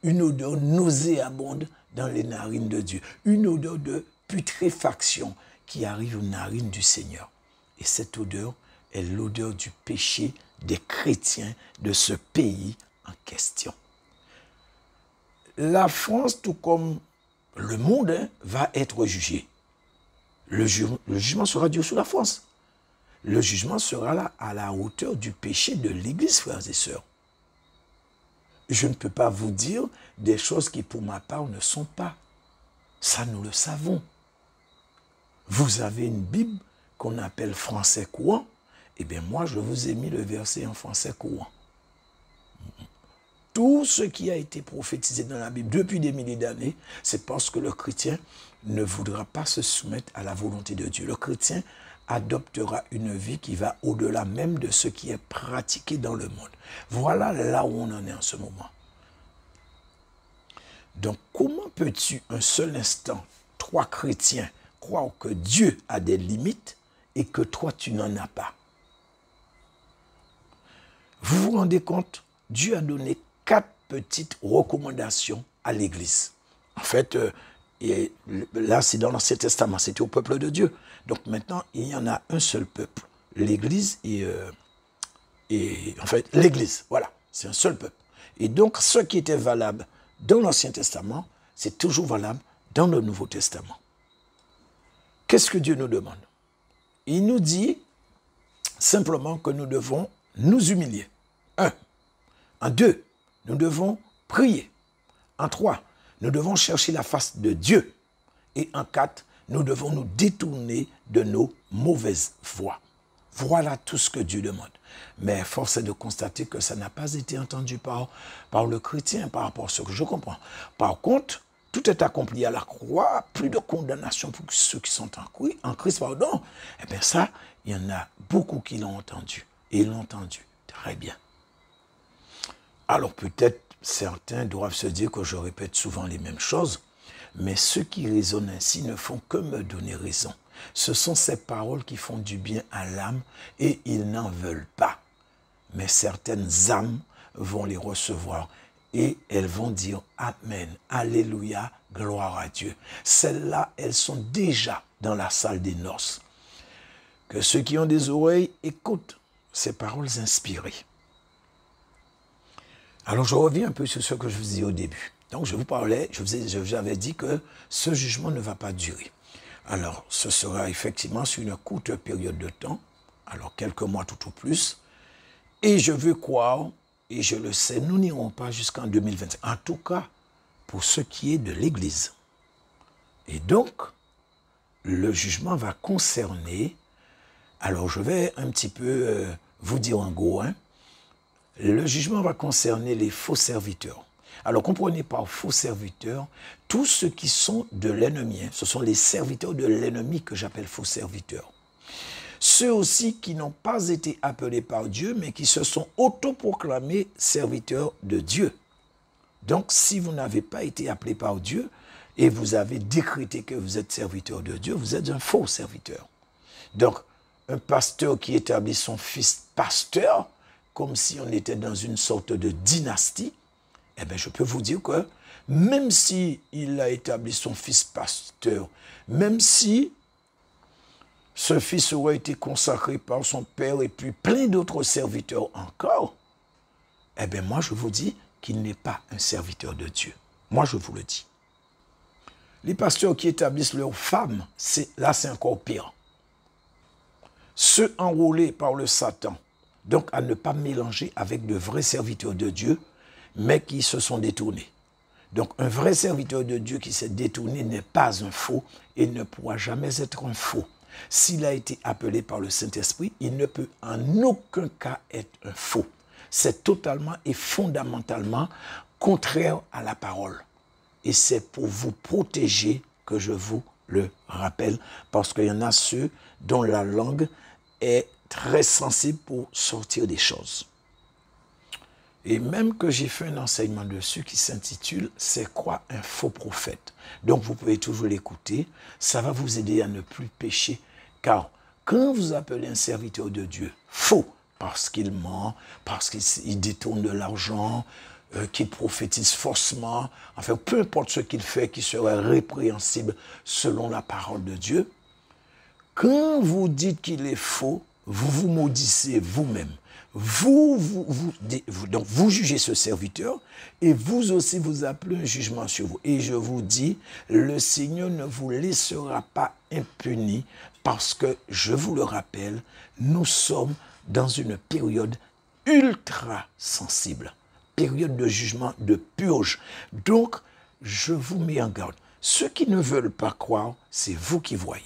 une odeur nauséabonde dans les narines de Dieu, une odeur de putréfaction qui arrive aux narines du Seigneur. Et cette odeur est l'odeur du péché des chrétiens de ce pays en question. La France, tout comme le monde, va être jugé. Le jugement sera dur sur la France. Le jugement sera là à la hauteur du péché de l'Église, frères et sœurs. Je ne peux pas vous dire des choses qui, pour ma part, ne sont pas. Ça, nous le savons. Vous avez une Bible qu'on appelle français courant. Eh bien, moi, je vous ai mis le verset en français courant. Tout ce qui a été prophétisé dans la Bible depuis des milliers d'années, c'est parce que le chrétien ne voudra pas se soumettre à la volonté de Dieu. Le chrétien adoptera une vie qui va au-delà même de ce qui est pratiqué dans le monde. Voilà là où on en est en ce moment. Donc, comment peux-tu un seul instant, toi chrétien, croire que Dieu a des limites et que toi, tu n'en as pas? Vous vous rendez compte? Dieu a donné 4 petites recommandations à l'Église. En fait, là, c'est dans l'Ancien Testament, c'était au peuple de Dieu. Donc maintenant, il y en a un seul peuple, l'Église et en fait, l'Église, voilà, c'est un seul peuple. Et donc, ce qui était valable dans l'Ancien Testament, c'est toujours valable dans le Nouveau Testament. Qu'est-ce que Dieu nous demande? Il nous dit simplement que nous devons nous humilier. 1. En 2, nous devons prier. En 3, nous devons chercher la face de Dieu. Et en 4, nous devons nous détourner de nos mauvaises voies. Voilà tout ce que Dieu demande. Mais force est de constater que ça n'a pas été entendu par le chrétien par rapport à ce que je comprends. Par contre, tout est accompli à la croix, plus de condamnation pour ceux qui sont en Christ, pardon. Eh bien ça, il y en a beaucoup qui l'ont entendu. Et ils l'ont entendu très bien. Alors peut-être certains doivent se dire que je répète souvent les mêmes choses, mais ceux qui raisonnent ainsi ne font que me donner raison. Ce sont ces paroles qui font du bien à l'âme et ils n'en veulent pas. Mais certaines âmes vont les recevoir et elles vont dire Amen, Alléluia, gloire à Dieu. Celles-là, elles sont déjà dans la salle des noces. Que ceux qui ont des oreilles écoutent ces paroles inspirées. Alors je reviens un peu sur ce que je vous disais au début. Donc je vous parlais, j'avais dit que ce jugement ne va pas durer. Alors ce sera effectivement sur une courte période de temps, alors quelques mois tout au plus. Et je veux croire, et je le sais, nous n'irons pas jusqu'en 2025. En tout cas, pour ce qui est de l'Église. Et donc, le jugement va concerner, alors je vais un petit peu vous dire en gros, le jugement va concerner les faux serviteurs. Alors, comprenez par faux serviteurs, tous ceux qui sont de l'ennemi, hein, ce sont les serviteurs de l'ennemi que j'appelle faux serviteurs. Ceux aussi qui n'ont pas été appelés par Dieu, mais qui se sont autoproclamés serviteurs de Dieu. Donc, si vous n'avez pas été appelé par Dieu et vous avez décrété que vous êtes serviteur de Dieu, vous êtes un faux serviteur. Donc, un pasteur qui établit son fils pasteur, comme si on était dans une sorte de dynastie, eh bien, je peux vous dire que même si il a établi son fils pasteur, même si ce fils aurait été consacré par son père et puis plein d'autres serviteurs encore, eh bien, moi, je vous dis qu'il n'est pas un serviteur de Dieu. Moi, je vous le dis. Les pasteurs qui établissent leurs femmes, là, c'est encore pire. Ceux enrôlés par le Satan, donc à ne pas mélanger avec de vrais serviteurs de Dieu, mais qui se sont détournés. Donc un vrai serviteur de Dieu qui s'est détourné n'est pas un faux et ne pourra jamais être un faux. S'il a été appelé par le Saint-Esprit, il ne peut en aucun cas être un faux. C'est totalement et fondamentalement contraire à la parole. Et c'est pour vous protéger que je vous le rappelle, parce qu'il y en a ceux dont la langue est très sensible pour sortir des choses. Et même que j'ai fait un enseignement dessus qui s'intitule « C'est quoi un faux prophète ?» Donc vous pouvez toujours l'écouter, ça va vous aider à ne plus pécher. Car quand vous appelez un serviteur de Dieu faux, parce qu'il ment, parce qu'il détourne de l'argent, qu'il prophétise faussement, enfin peu importe ce qu'il fait qui serait répréhensible selon la parole de Dieu, quand vous dites qu'il est faux, vous vous maudissez vous-même. Donc vous jugez ce serviteur et vous aussi vous appelez un jugement sur vous. Et je vous dis, le Seigneur ne vous laissera pas impuni parce que, je vous le rappelle, nous sommes dans une période ultra sensible, période de jugement, de purge. Donc, je vous mets en garde. Ceux qui ne veulent pas croire, c'est vous qui voyez.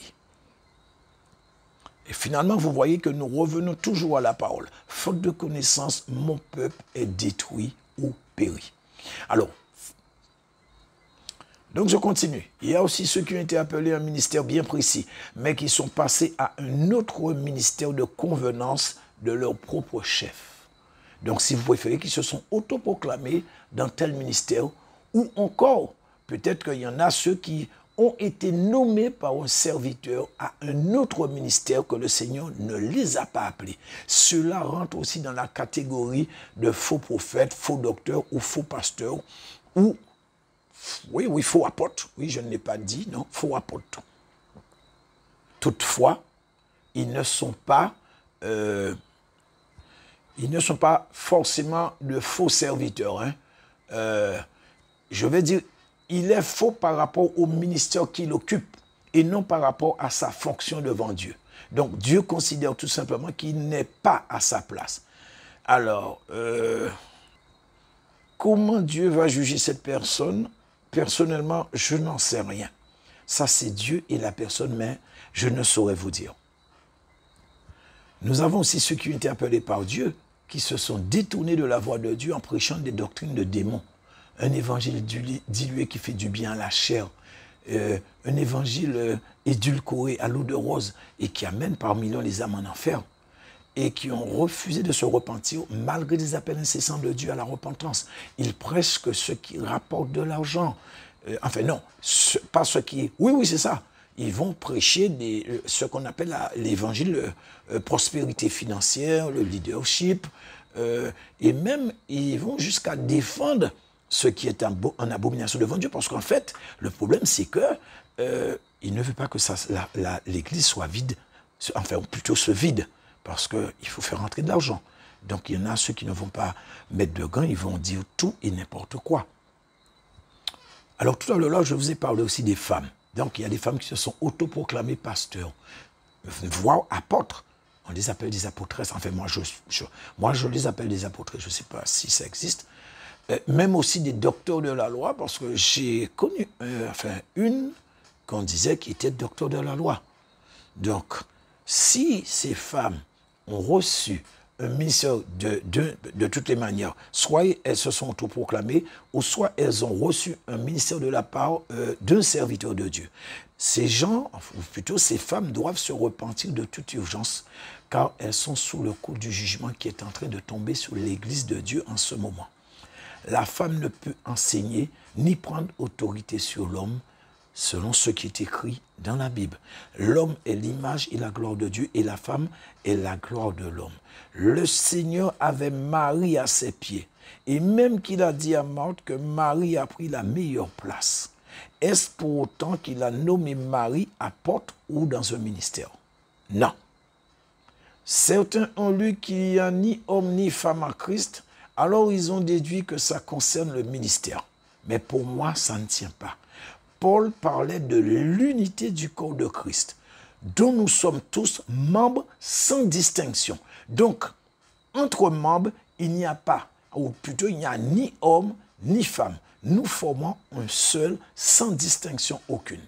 Et finalement, vous voyez que nous revenons toujours à la parole. Faute de connaissance, mon peuple est détruit ou périt. Alors, donc je continue. Il y a aussi ceux qui ont été appelés à un ministère bien précis, mais qui sont passés à un autre ministère de convenance de leur propre chef. Donc, si vous préférez, qui se sont autoproclamés dans tel ministère, ou encore, peut-être qu'il y en a ceux qui ont été nommés par un serviteur à un autre ministère que le Seigneur ne les a pas appelés. Cela rentre aussi dans la catégorie de faux prophètes, faux docteurs ou faux pasteurs, ou, oui, faux apôtres. Oui, je ne l'ai pas dit, non, faux apôtres. Toutefois, ils ne sont pas forcément de faux serviteurs. Hein. Je vais dire, il est faux par rapport au ministère qu'il occupe et non par rapport à sa fonction devant Dieu. Donc Dieu considère tout simplement qu'il n'est pas à sa place. Alors, comment Dieu va juger cette personne? Personnellement, je n'en sais rien. Ça, c'est Dieu et la personne, mais je ne saurais vous dire. Nous avons aussi ceux qui ont été appelés par Dieu, qui se sont détournés de la voie de Dieu en prêchant des doctrines de démons. Un évangile dilué qui fait du bien à la chair, un évangile édulcoré à l'eau de rose et qui amène par millions les âmes en enfer et qui ont refusé de se repentir malgré des appels incessants de Dieu à la repentance. Ils prêchent que ceux qui rapportent de l'argent, enfin non, pas ceux qui... Oui, c'est ça. Ils vont prêcher ce qu'on appelle l'évangile prospérité financière, le leadership, et même ils vont jusqu'à défendre ce qui est en abomination devant Dieu, parce qu'en fait, le problème, c'est que il ne veut pas que l'Église soit vide, enfin, plutôt se vide, parce qu'il faut faire rentrer de l'argent. Donc, il y en a ceux qui ne vont pas mettre de gants, ils vont dire tout et n'importe quoi. Alors, tout à l'heure, je vous ai parlé aussi des femmes. Donc, il y a des femmes qui se sont autoproclamées pasteurs, voire apôtres. On les appelle des apôtresses. Enfin, moi, je les appelle des apôtresses. Je ne sais pas si ça existe. Même aussi des docteurs de la loi, parce que j'ai connu une qu'on disait qui était docteur de la loi. Donc, si ces femmes ont reçu un ministère de toutes les manières. Soit elles se sont autoproclamées, ou soit elles ont reçu un ministère de la part d'un serviteur de Dieu. Ces gens, ou plutôt ces femmes, doivent se repentir de toute urgence, car elles sont sous le coup du jugement qui est en train de tomber sur l'Église de Dieu en ce moment. La femme ne peut enseigner ni prendre autorité sur l'homme, selon ce qui est écrit dans la Bible. L'homme est l'image et la gloire de Dieu, et la femme est la gloire de l'homme. Le Seigneur avait Marie à ses pieds, et même qu'il a dit à Marthe que Marie a pris la meilleure place. Est-ce pour autant qu'il a nommé Marie apôtre ou dans un ministère? Non. Certains ont lu qu'il n'y a ni homme ni femme à Christ, alors ils ont déduit que ça concerne le ministère. Mais pour moi, ça ne tient pas. Paul parlait de l'unité du corps de Christ, dont nous sommes tous membres sans distinction. Donc, entre membres, il n'y a pas, ou plutôt il n'y a ni homme ni femme. Nous formons un seul, sans distinction aucune.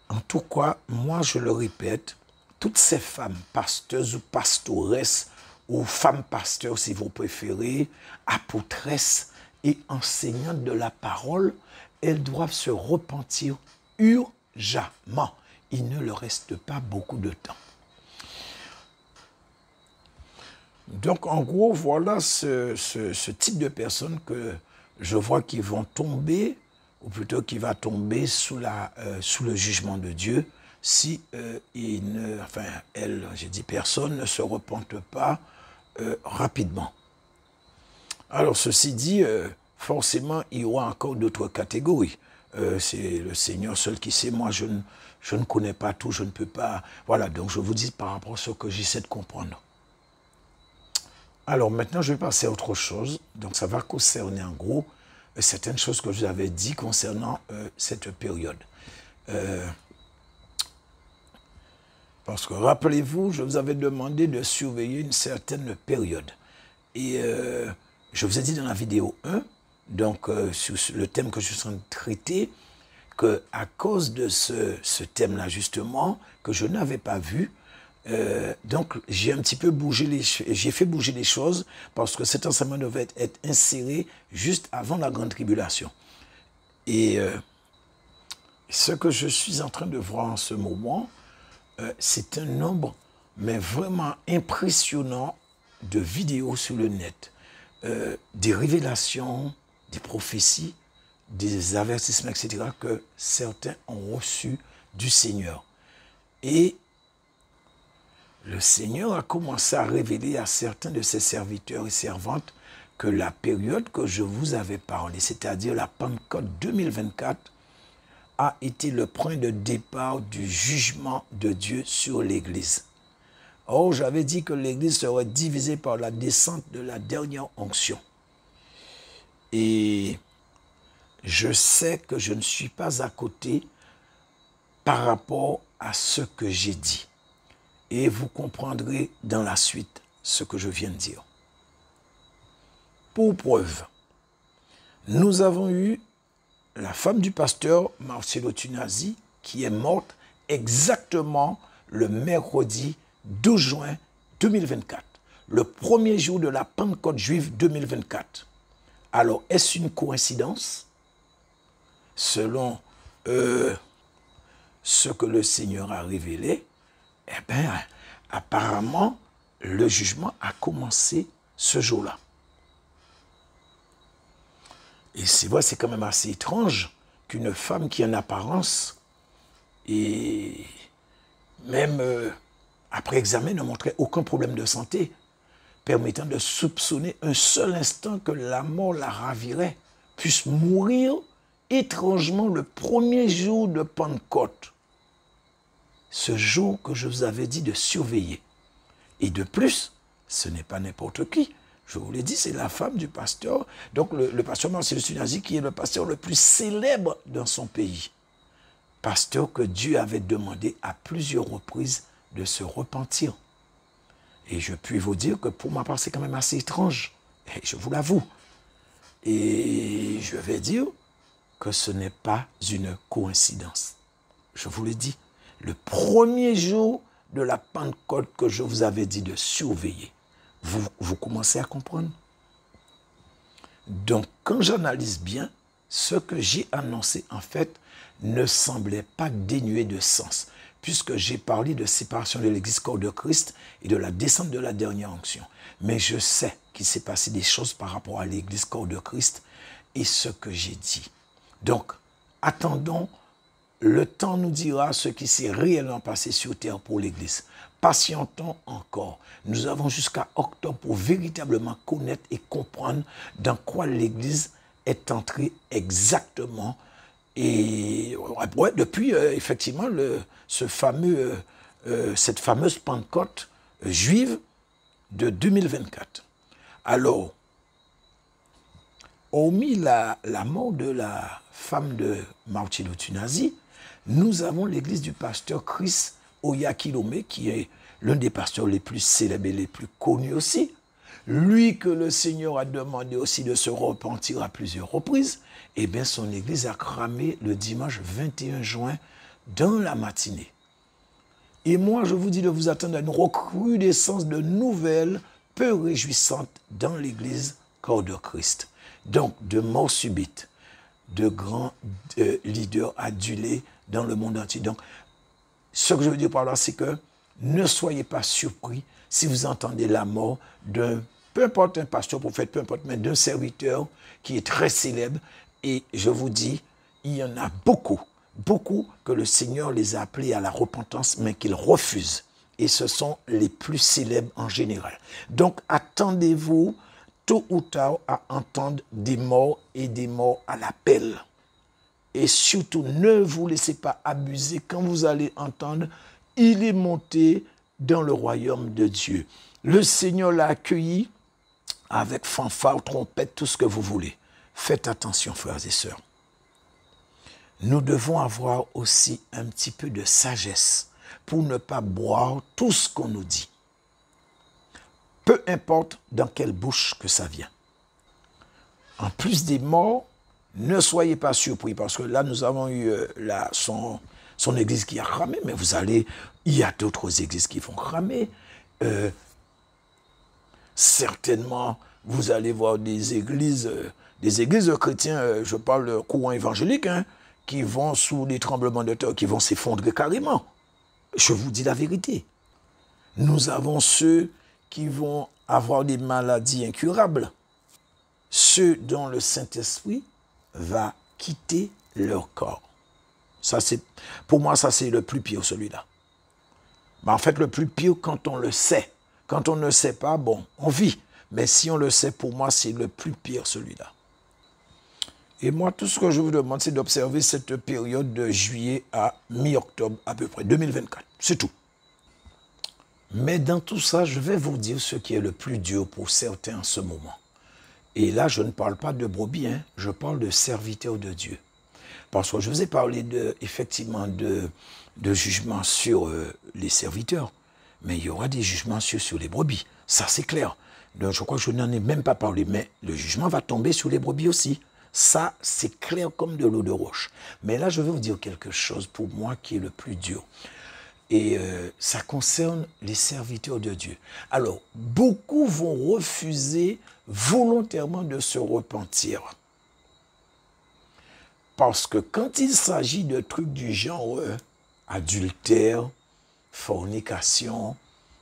En tout cas, moi je le répète, toutes ces femmes pasteuses ou pastoresses, ou femmes pasteurs si vous préférez, apôtresses et enseignantes de la parole, elles doivent se repentir urgemment. Il ne leur reste pas beaucoup de temps. Donc, en gros, voilà ce type de personnes que je vois qui vont tomber, ou plutôt qui va tomber sous le jugement de Dieu, si personne ne se repente pas rapidement. Alors, ceci dit, forcément, il y aura encore d'autres catégories. C'est le Seigneur seul qui sait. Moi, je ne connais pas tout, je ne peux pas... Voilà, donc je vous dis par rapport à ce que j'essaie de comprendre. Alors maintenant, je vais passer à autre chose. Donc ça va concerner en gros certaines choses que je vous avais dit concernant cette période. Parce que rappelez-vous, je vous avais demandé de surveiller une certaine période. Et je vous ai dit dans la vidéo 1, donc sur le thème que je suis en train de traiter, qu'à cause de ce thème-là justement, que je n'avais pas vu, donc j'ai un petit peu j'ai fait bouger les choses parce que cet enseignement devait être inséré juste avant la grande tribulation. Et ce que je suis en train de voir en ce moment, c'est un nombre mais vraiment impressionnant de vidéos sur le net, des révélations, des prophéties, des avertissements, etc. que certains ont reçus du Seigneur. Et le Seigneur a commencé à révéler à certains de ses serviteurs et servantes que la période que je vous avais parlé, c'est-à-dire la Pentecôte 2024, a été le point de départ du jugement de Dieu sur l'Église. Or, j'avais dit que l'Église serait divisée par la descente de la dernière onction. Et je sais que je ne suis pas à côté par rapport à ce que j'ai dit. Et vous comprendrez dans la suite ce que je viens de dire. Pour preuve, nous avons eu la femme du pasteur Marcello Tunasi qui est morte exactement le mercredi 12 juin 2024, le premier jour de la Pentecôte juive 2024. Alors, est-ce une coïncidence? Selon ce que le Seigneur a révélé, eh bien, apparemment, le jugement a commencé ce jour-là. Et c'est vrai, c'est quand même assez étrange qu'une femme qui en apparence, et même après examen, ne montrait aucun problème de santé, permettant de soupçonner un seul instant que la mort la ravirait, puisse mourir étrangement le premier jour de Pentecôte. Ce jour que je vous avais dit de surveiller. Et de plus, ce n'est pas n'importe qui. Je vous l'ai dit, c'est la femme du pasteur. Donc le pasteur Marcello Tunasi, qui est le pasteur le plus célèbre dans son pays. Pasteur que Dieu avait demandé à plusieurs reprises de se repentir. Et je puis vous dire que pour ma part, c'est quand même assez étrange. Et je vous l'avoue. Et je vais dire que ce n'est pas une coïncidence. Je vous l'ai dit. Le premier jour de la Pentecôte que je vous avais dit de surveiller. Vous commencez à comprendre? Donc, quand j'analyse bien, ce que j'ai annoncé, en fait, ne semblait pas dénué de sens, puisque j'ai parlé de séparation de l'Église corps de Christ et de la descente de la dernière onction. Mais je sais qu'il s'est passé des choses par rapport à l'Église corps de Christ et ce que j'ai dit. Donc, attendons, le temps nous dira ce qui s'est réellement passé sur terre pour l'Église. Patientons encore. Nous avons jusqu'à octobre pour véritablement connaître et comprendre dans quoi l'Église est entrée exactement. Et ouais, depuis, effectivement, cette fameuse Pentecôte juive de 2024. Alors, hormis la mort de la femme de Martin Luther Nazi, nous avons l'église du pasteur Chris Oyakhilome, qui est l'un des pasteurs les plus célèbres et les plus connus aussi. Lui que le Seigneur a demandé aussi de se repentir à plusieurs reprises. Eh bien, son église a cramé le dimanche 21 juin dans la matinée. Et moi, je vous dis de vous attendre à une recrudescence de nouvelles peu réjouissantes dans l'église corps de Christ. Donc, de morts subites, de grands leaders adulés dans le monde entier. Donc, ce que je veux dire par là, c'est que ne soyez pas surpris si vous entendez la mort d'un, peu importe un pasteur, prophète, peu importe, mais d'un serviteur qui est très célèbre. Et je vous dis, il y en a beaucoup que le Seigneur les a appelés à la repentance, mais qu'ils refusent. Et ce sont les plus célèbres en général. Donc, attendez-vous tôt ou tard à entendre des morts et des morts à l'appel. Et surtout, ne vous laissez pas abuser quand vous allez entendre « Il est monté dans le royaume de Dieu ». Le Seigneur l'a accueilli avec fanfare, trompette, tout ce que vous voulez. Faites attention, frères et sœurs. Nous devons avoir aussi un petit peu de sagesse pour ne pas boire tout ce qu'on nous dit. Peu importe dans quelle bouche que ça vient. En plus des morts, ne soyez pas surpris, parce que là, nous avons eu son église qui a cramé, mais il y a d'autres églises qui vont cramer. Certainement, vous allez voir des églises chrétiennes, je parle de courant évangélique, qui vont sous les tremblements de terre, qui vont s'effondrer carrément. Je vous dis la vérité. Nous avons ceux qui vont avoir des maladies incurables, ceux dont le Saint-Esprit va quitter leur corps. Pour moi, ça c'est le plus pire, celui-là. En fait, le plus pire quand on le sait. Quand on ne sait pas, bon, on vit. Mais si on le sait, pour moi, c'est le plus pire, celui-là. Et moi, tout ce que je vous demande, c'est d'observer cette période de juillet à mi-octobre, à peu près, 2024. C'est tout. Mais dans tout ça, je vais vous dire ce qui est le plus dur pour certains en ce moment. Et là, je ne parle pas de brebis, je parle de serviteurs de Dieu. Parce que je vous ai parlé effectivement de jugement sur les serviteurs, mais il y aura des jugements sur les brebis. Ça, c'est clair. Donc, je crois que je n'en ai même pas parlé, mais le jugement va tomber sur les brebis aussi. Ça, c'est clair comme de l'eau de roche. Mais là, je vais vous dire quelque chose pour moi qui est le plus dur. Et ça concerne les serviteurs de Dieu. Alors, beaucoup vont refuser volontairement de se repentir. Parce que quand il s'agit de trucs du genre adultère, fornication,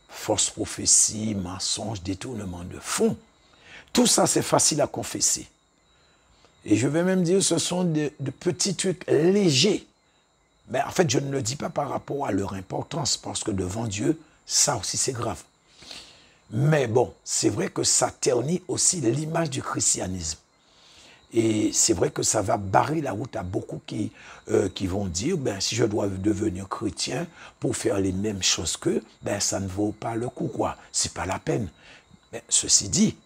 fausse prophétie, mensonge, détournement de fonds, tout ça, c'est facile à confesser. Et je vais même dire, ce sont de petits trucs légers. Mais en fait, je ne le dis pas par rapport à leur importance, parce que devant Dieu, ça aussi c'est grave. Mais bon, c'est vrai que ça ternit aussi l'image du christianisme. Et c'est vrai que ça va barrer la route à beaucoup qui vont dire, si je dois devenir chrétien pour faire les mêmes choses qu'eux, ça ne vaut pas le coup, quoi. C'est pas la peine. Mais ceci dit,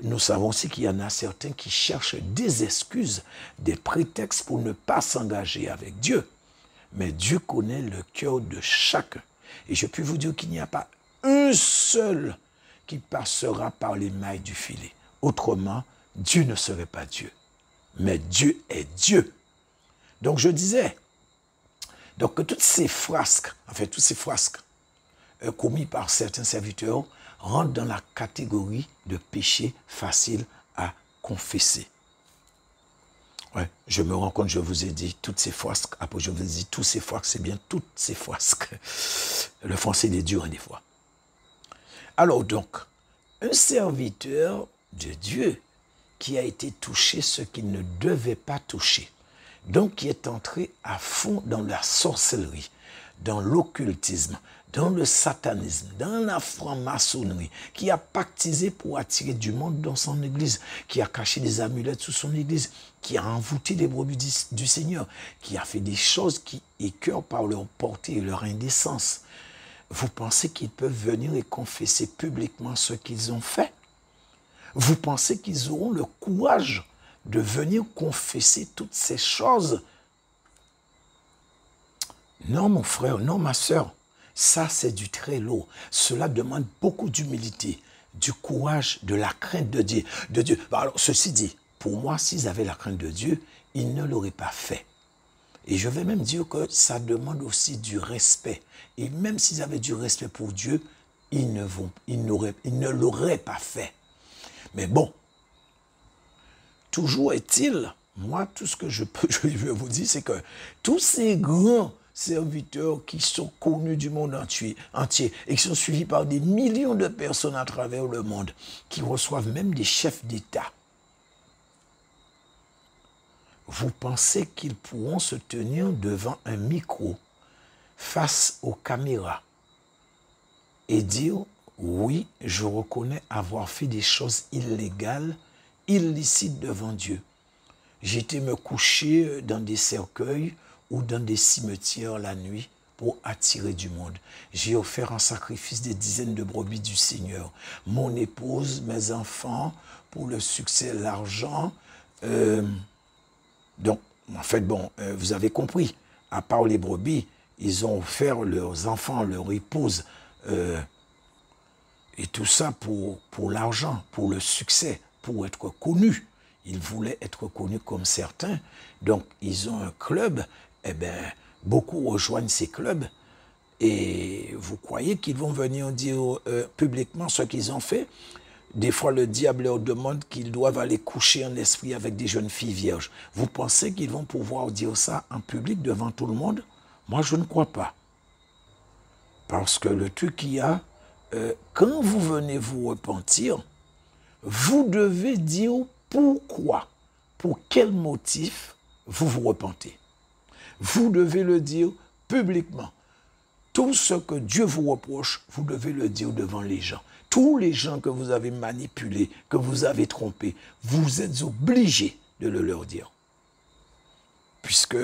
nous savons aussi qu'il y en a certains qui cherchent des excuses, des prétextes pour ne pas s'engager avec Dieu. Mais Dieu connaît le cœur de chacun. Et je puis vous dire qu'il n'y a pas un seul qui passera par les mailles du filet. Autrement, Dieu ne serait pas Dieu. Mais Dieu est Dieu. Donc je disais, donc que toutes ces frasques, commis par certains serviteurs rentrent dans la catégorie de péché facile à confesser. Ouais, je me rends compte, je vous ai dit toutes ces frasques, après je vous ai dit tous ces frasques, c'est bien toutes ces frasques. Le français il est dur hein, des fois. Alors donc, un serviteur de Dieu qui a été touché ce qu'il ne devait pas toucher, donc qui est entré à fond dans la sorcellerie, dans l'occultisme, dans le satanisme, dans la franc-maçonnerie, qui a pactisé pour attirer du monde dans son église, qui a caché des amulettes sous son église, qui a envoûté les brebis du Seigneur, qui a fait des choses qui écœurent par leur portée et leur indécence. Vous pensez qu'ils peuvent venir et confesser publiquement ce qu'ils ont fait? Vous pensez qu'ils auront le courage de venir confesser toutes ces choses? Non, mon frère, non, ma sœur. Ça, c'est du très lourd. Cela demande beaucoup d'humilité, du courage, de la crainte de Dieu. Alors, ceci dit, pour moi, s'ils avaient la crainte de Dieu, ils ne l'auraient pas fait. Et je vais même dire que ça demande aussi du respect. Et même s'ils avaient du respect pour Dieu, ils ne l'auraient pas fait. Mais bon, toujours est-il, moi, tout ce que je veux vous dire, c'est que tous ces grands serviteurs qui sont connus du monde entier et qui sont suivis par des millions de personnes à travers le monde, qui reçoivent même des chefs d'État. Vous pensez qu'ils pourront se tenir devant un micro face aux caméras et dire « Oui, je reconnais avoir fait des choses illégales, illicites devant Dieu. J'ai été me coucher dans des cercueils ou dans des cimetières la nuit pour attirer du monde. J'ai offert en sacrifice des dizaines de brebis du Seigneur. Mon épouse, mes enfants, pour le succès, l'argent. Donc, en fait, bon, vous avez compris. À part les brebis, ils ont offert leurs enfants, leur épouse, et tout ça pour l'argent, pour le succès, pour être connus. Ils voulaient être connus comme certains. Donc, ils ont un club. Eh bien, beaucoup rejoignent ces clubs. Et vous croyez qu'ils vont venir dire publiquement ce qu'ils ont fait? Des fois, le diable leur demande qu'ils doivent aller coucher en esprit avec des jeunes filles vierges. Vous pensez qu'ils vont pouvoir dire ça en public devant tout le monde? Moi, je ne crois pas. Parce que le truc qu'il y a, quand vous venez vous repentir, vous devez dire pourquoi, pour quel motif vous vous repentez. Vous devez le dire publiquement. Tout ce que Dieu vous reproche, vous devez le dire devant les gens. Tous les gens que vous avez manipulés, que vous avez trompés, vous êtes obligés de le leur dire. Puisque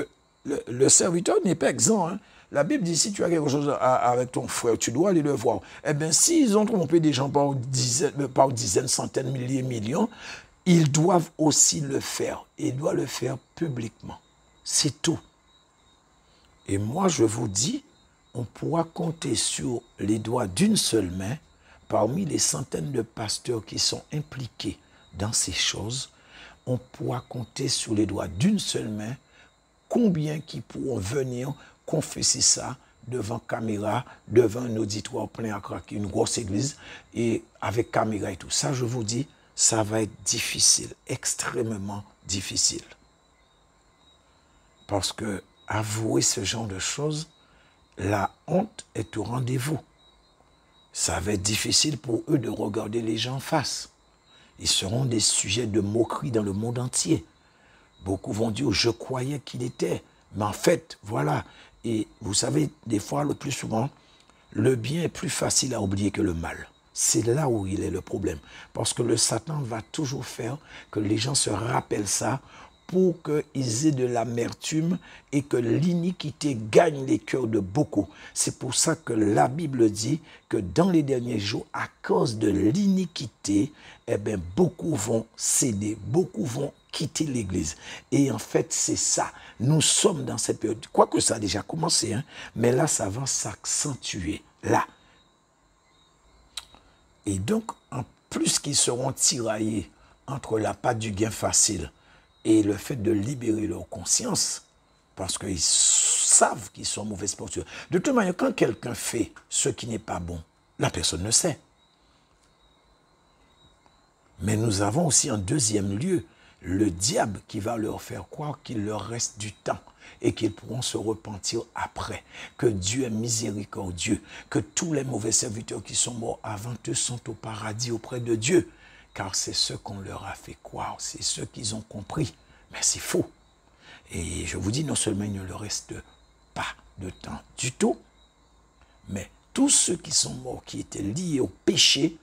le serviteur n'est pas exempt. Hein. La Bible dit, si tu as quelque chose avec ton frère, tu dois aller le voir. Eh bien, s'ils ont trompé des gens par dizaines, centaines, milliers, millions, ils doivent aussi le faire. Ils doivent le faire publiquement. C'est tout. Et moi, je vous dis, on pourra compter sur les doigts d'une seule main, parmi les centaines de pasteurs qui sont impliqués dans ces choses, on pourra compter sur les doigts d'une seule main combien qui pourront venir confesser ça devant caméra, devant un auditoire plein à craquer, une grosse église, et avec caméra et tout. Ça, je vous dis, ça va être difficile, extrêmement difficile. Parce que avouer ce genre de choses, la honte est au rendez-vous. Ça va être difficile pour eux de regarder les gens en face. Ils seront des sujets de moquerie dans le monde entier. Beaucoup vont dire, je croyais qu'il était. Mais en fait, voilà. Et vous savez, des fois, le plus souvent, le bien est plus facile à oublier que le mal. C'est là où il est le problème. Parce que le Satan va toujours faire que les gens se rappellent ça pour qu'ils aient de l'amertume et que l'iniquité gagne les cœurs de beaucoup. C'est pour ça que la Bible dit que dans les derniers jours, à cause de l'iniquité, eh bien, beaucoup vont céder, beaucoup vont quitter l'Église. Et en fait, c'est ça. Nous sommes dans cette période. Quoique ça a déjà commencé, hein, mais là, ça va s'accentuer. Là. Et donc, en plus qu'ils seront tiraillés entre la patte du gain facile et le fait de libérer leur conscience, parce que savent qu'ils sont mauvais spirituels. De toute manière, quand quelqu'un fait ce qui n'est pas bon, la personne ne sait. Mais nous avons aussi en deuxième lieu le diable qui va leur faire croire qu'il leur reste du temps et qu'ils pourront se repentir après, que Dieu est miséricordieux, que tous les mauvais serviteurs qui sont morts avant eux sont au paradis auprès de Dieu, car c'est ce qu'on leur a fait croire, c'est ce qu'ils ont compris, mais c'est faux. Et je vous dis, non seulement il ne leur reste pas de temps du tout, mais tous ceux qui sont morts, qui étaient liés au péché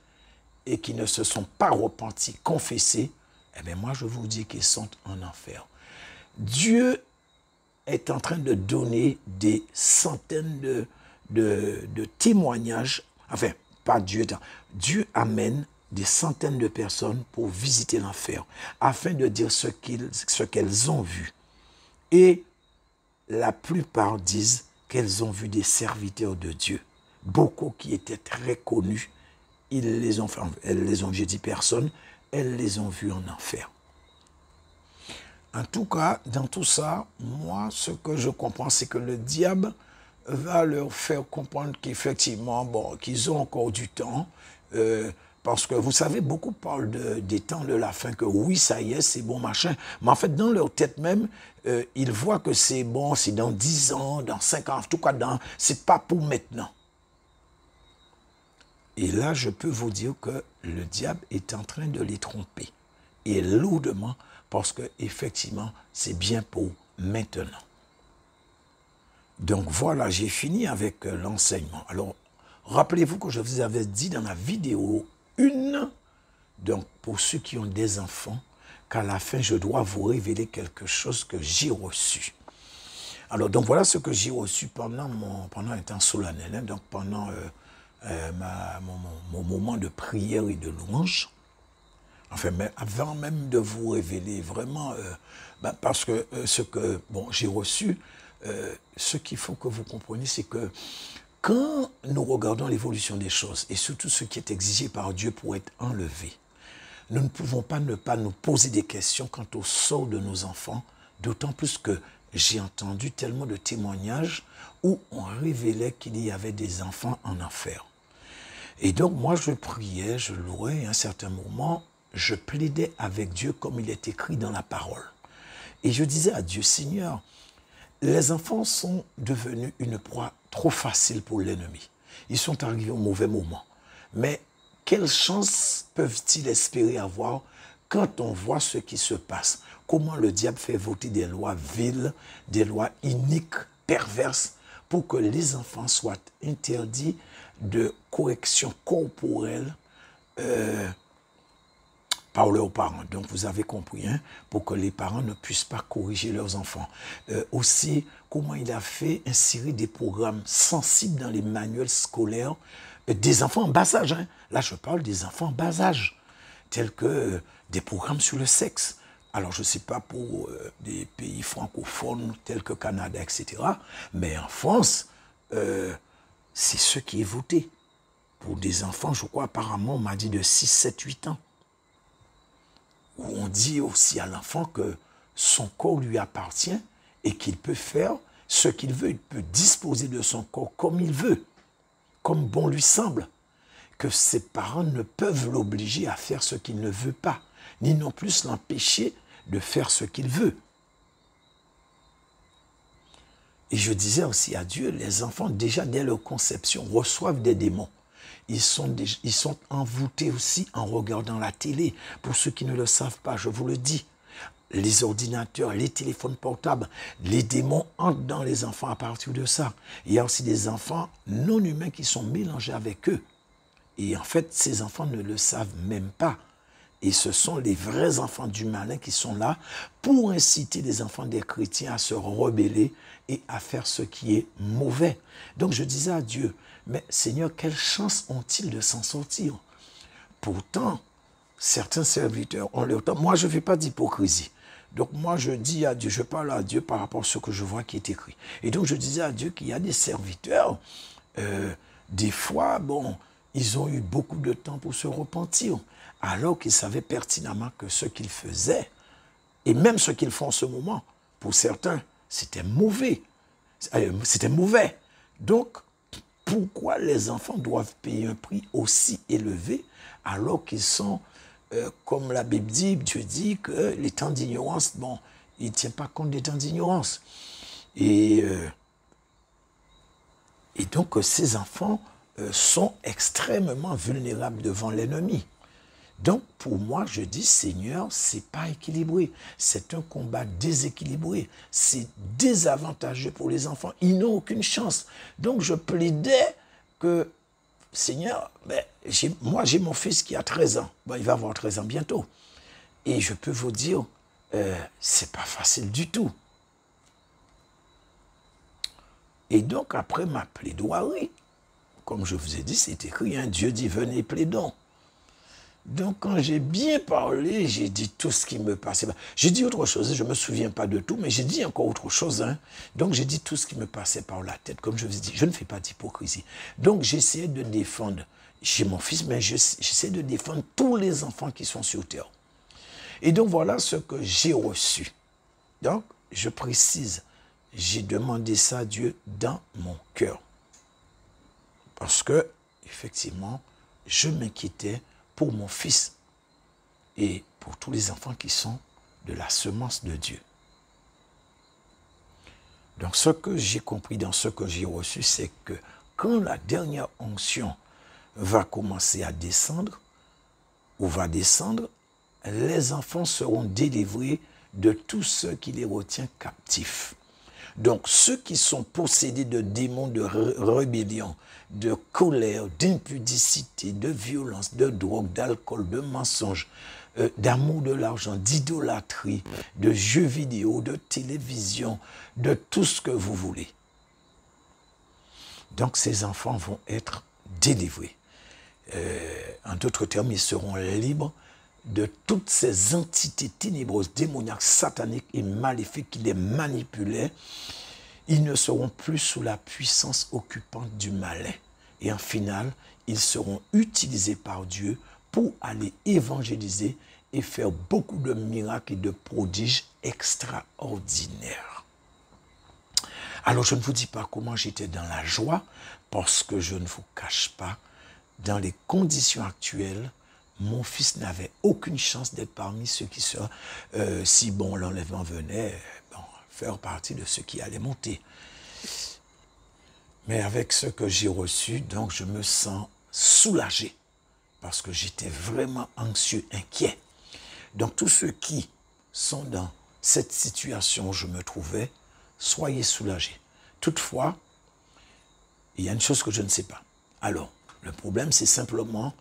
et qui ne se sont pas repentis, confessés, eh bien moi je vous dis qu'ils sont en enfer. Dieu est en train de donner des centaines de témoignages, enfin, pas Dieu, Dieu amène des centaines de personnes pour visiter l'enfer, afin de dire ce qu'elles ont vu. Et la plupart disent qu'elles ont vu des serviteurs de Dieu. Beaucoup qui étaient très connus, elles les ont, j'ai dit personne, elles les ont vus en enfer. En tout cas, dans tout ça, moi, ce que je comprends, c'est que le diable va leur faire comprendre qu'effectivement, bon, qu'ils ont encore du temps, parce que vous savez, beaucoup parlent des temps de la fin, que oui, ça y est, c'est bon, machin, mais en fait, dans leur tête même, ils voient que c'est bon, c'est dans 10 ans, dans 5 ans, en tout cas, c'est pas pour maintenant. Et là, je peux vous dire que le diable est en train de les tromper, et lourdement, parce que effectivement, c'est bien pour maintenant. Donc voilà, j'ai fini avec l'enseignement. Alors, rappelez-vous que je vous avais dit dans la vidéo 1, donc pour ceux qui ont des enfants, qu'à la fin, je dois vous révéler quelque chose que j'ai reçu. Alors, donc voilà ce que j'ai reçu pendant un temps solennel, hein, donc pendant mon moment de prière et de louange. Enfin, mais avant même de vous révéler vraiment, parce que ce que j'ai reçu, ce qu'il faut que vous compreniez, c'est que quand nous regardons l'évolution des choses, et surtout ce qui est exigé par Dieu pour être enlevé, nous ne pouvons pas ne pas nous poser des questions quant au sort de nos enfants, d'autant plus que j'ai entendu tellement de témoignages où on révélait qu'il y avait des enfants en enfer. Et donc moi je priais, je louais, à un certain moment, je plaidais avec Dieu comme il est écrit dans la parole. Et je disais à Dieu, Seigneur, les enfants sont devenus une proie trop facile pour l'ennemi. Ils sont arrivés au mauvais moment. Mais quelle chance peuvent-ils espérer avoir quand on voit ce qui se passe? Comment le diable fait voter des lois viles, des lois iniques, perverses, pour que les enfants soient interdits de correction corporelle par leurs parents. Donc vous avez compris, hein, pour que les parents ne puissent pas corriger leurs enfants. Aussi, comment il a fait insérer des programmes sensibles dans les manuels scolaires des enfants en bas âge. Hein. Là, je parle des enfants en bas âge, tels que des programmes sur le sexe. Alors, je ne sais pas pour des pays francophones tels que Canada, etc. Mais en France, c'est ce qui est voté. Pour des enfants, je crois, apparemment, on m'a dit de 6, 7, 8 ans. Où on dit aussi à l'enfant que son corps lui appartient et qu'il peut faire ce qu'il veut. Il peut disposer de son corps comme il veut, comme bon lui semble. Que ses parents ne peuvent l'obliger à faire ce qu'il ne veut pas, ni non plus l'empêcher de faire ce qu'il veut. Et je disais aussi à Dieu, les enfants, déjà dès leur conception, reçoivent des démons. Ils sont envoûtés aussi en regardant la télé. Pour ceux qui ne le savent pas, je vous le dis, les ordinateurs, les téléphones portables, les démons entrent dans les enfants à partir de ça. Il y a aussi des enfants non humains qui sont mélangés avec eux. Et en fait, ces enfants ne le savent même pas. Et ce sont les vrais enfants du malin qui sont là pour inciter les enfants des chrétiens à se rebeller et à faire ce qui est mauvais. Donc je disais à Dieu, mais Seigneur, quelle chance ont-ils de s'en sortir? Pourtant, certains serviteurs ont leur temps. Moi, je ne fais pas d'hypocrisie. Donc moi, je dis à Dieu, je parle à Dieu par rapport à ce que je vois qui est écrit. Et donc je disais à Dieu qu'il y a des serviteurs, des fois, bon, ils ont eu beaucoup de temps pour se repentir, alors qu'ils savaient pertinemment que ce qu'ils faisaient, et même ce qu'ils font en ce moment, pour certains, c'était mauvais. C'était mauvais. Donc, pourquoi les enfants doivent payer un prix aussi élevé alors qu'ils sont, comme la Bible dit, Dieu dit que les temps d'ignorance, bon, il ne tient pas compte des temps d'ignorance. Et donc, ces enfants sont extrêmement vulnérables devant l'ennemi. Donc, pour moi, je dis, Seigneur, c'est pas équilibré. C'est un combat déséquilibré. C'est désavantageux pour les enfants. Ils n'ont aucune chance. Donc, je plaidais que, Seigneur, moi, j'ai mon fils qui a 13 ans. Bon, il va avoir 13 ans bientôt. Et je peux vous dire, c'est pas facile du tout. Et donc, après ma plaidoirie, comme je vous ai dit, c'est écrit, hein, Dieu dit, venez plaidons. Donc, quand j'ai bien parlé, j'ai dit tout ce qui me passait. J'ai dit autre chose, je ne me souviens pas de tout, mais j'ai dit encore autre chose. Hein. Donc, j'ai dit tout ce qui me passait par la tête. Comme je vous ai dit, je ne fais pas d'hypocrisie. Donc, j'essayais de défendre chez mon fils, mais j'essaie de défendre tous les enfants qui sont sur terre. Et donc, voilà ce que j'ai reçu. Donc, je précise, j'ai demandé ça à Dieu dans mon cœur. Parce que, effectivement, je m'inquiétais pour mon fils et pour tous les enfants qui sont de la semence de Dieu. Donc, ce que j'ai compris dans ce que j'ai reçu, c'est que quand la dernière onction va commencer à descendre, ou va descendre, les enfants seront délivrés de tous ceux qui les retient captifs. Donc, ceux qui sont possédés de démons de rébellion, de colère, d'impudicité, de violence, de drogue, d'alcool, de mensonge, d'amour de l'argent, d'idolâtrie, de jeux vidéo, de télévision, de tout ce que vous voulez. Donc, ces enfants vont être délivrés. En d'autres termes, ils seront libres de toutes ces entités ténébreuses, démoniaques, sataniques et maléfiques qui les manipulaient. Ils ne seront plus sous la puissance occupante du malin. Et en final, ils seront utilisés par Dieu pour aller évangéliser et faire beaucoup de miracles et de prodiges extraordinaires. Alors, je ne vous dis pas comment j'étais dans la joie, parce que je ne vous cache pas, dans les conditions actuelles, mon fils n'avait aucune chance d'être parmi ceux qui seraient, si bon l'enlèvement venait, faire partie de ceux qui allaient monter. Mais avec ce que j'ai reçu, donc je me sens soulagé, parce que j'étais vraiment anxieux, inquiet. Donc tous ceux qui sont dans cette situation où je me trouvais, soyez soulagés. Toutefois, il y a une chose que je ne sais pas. Alors, le problème, c'est simplement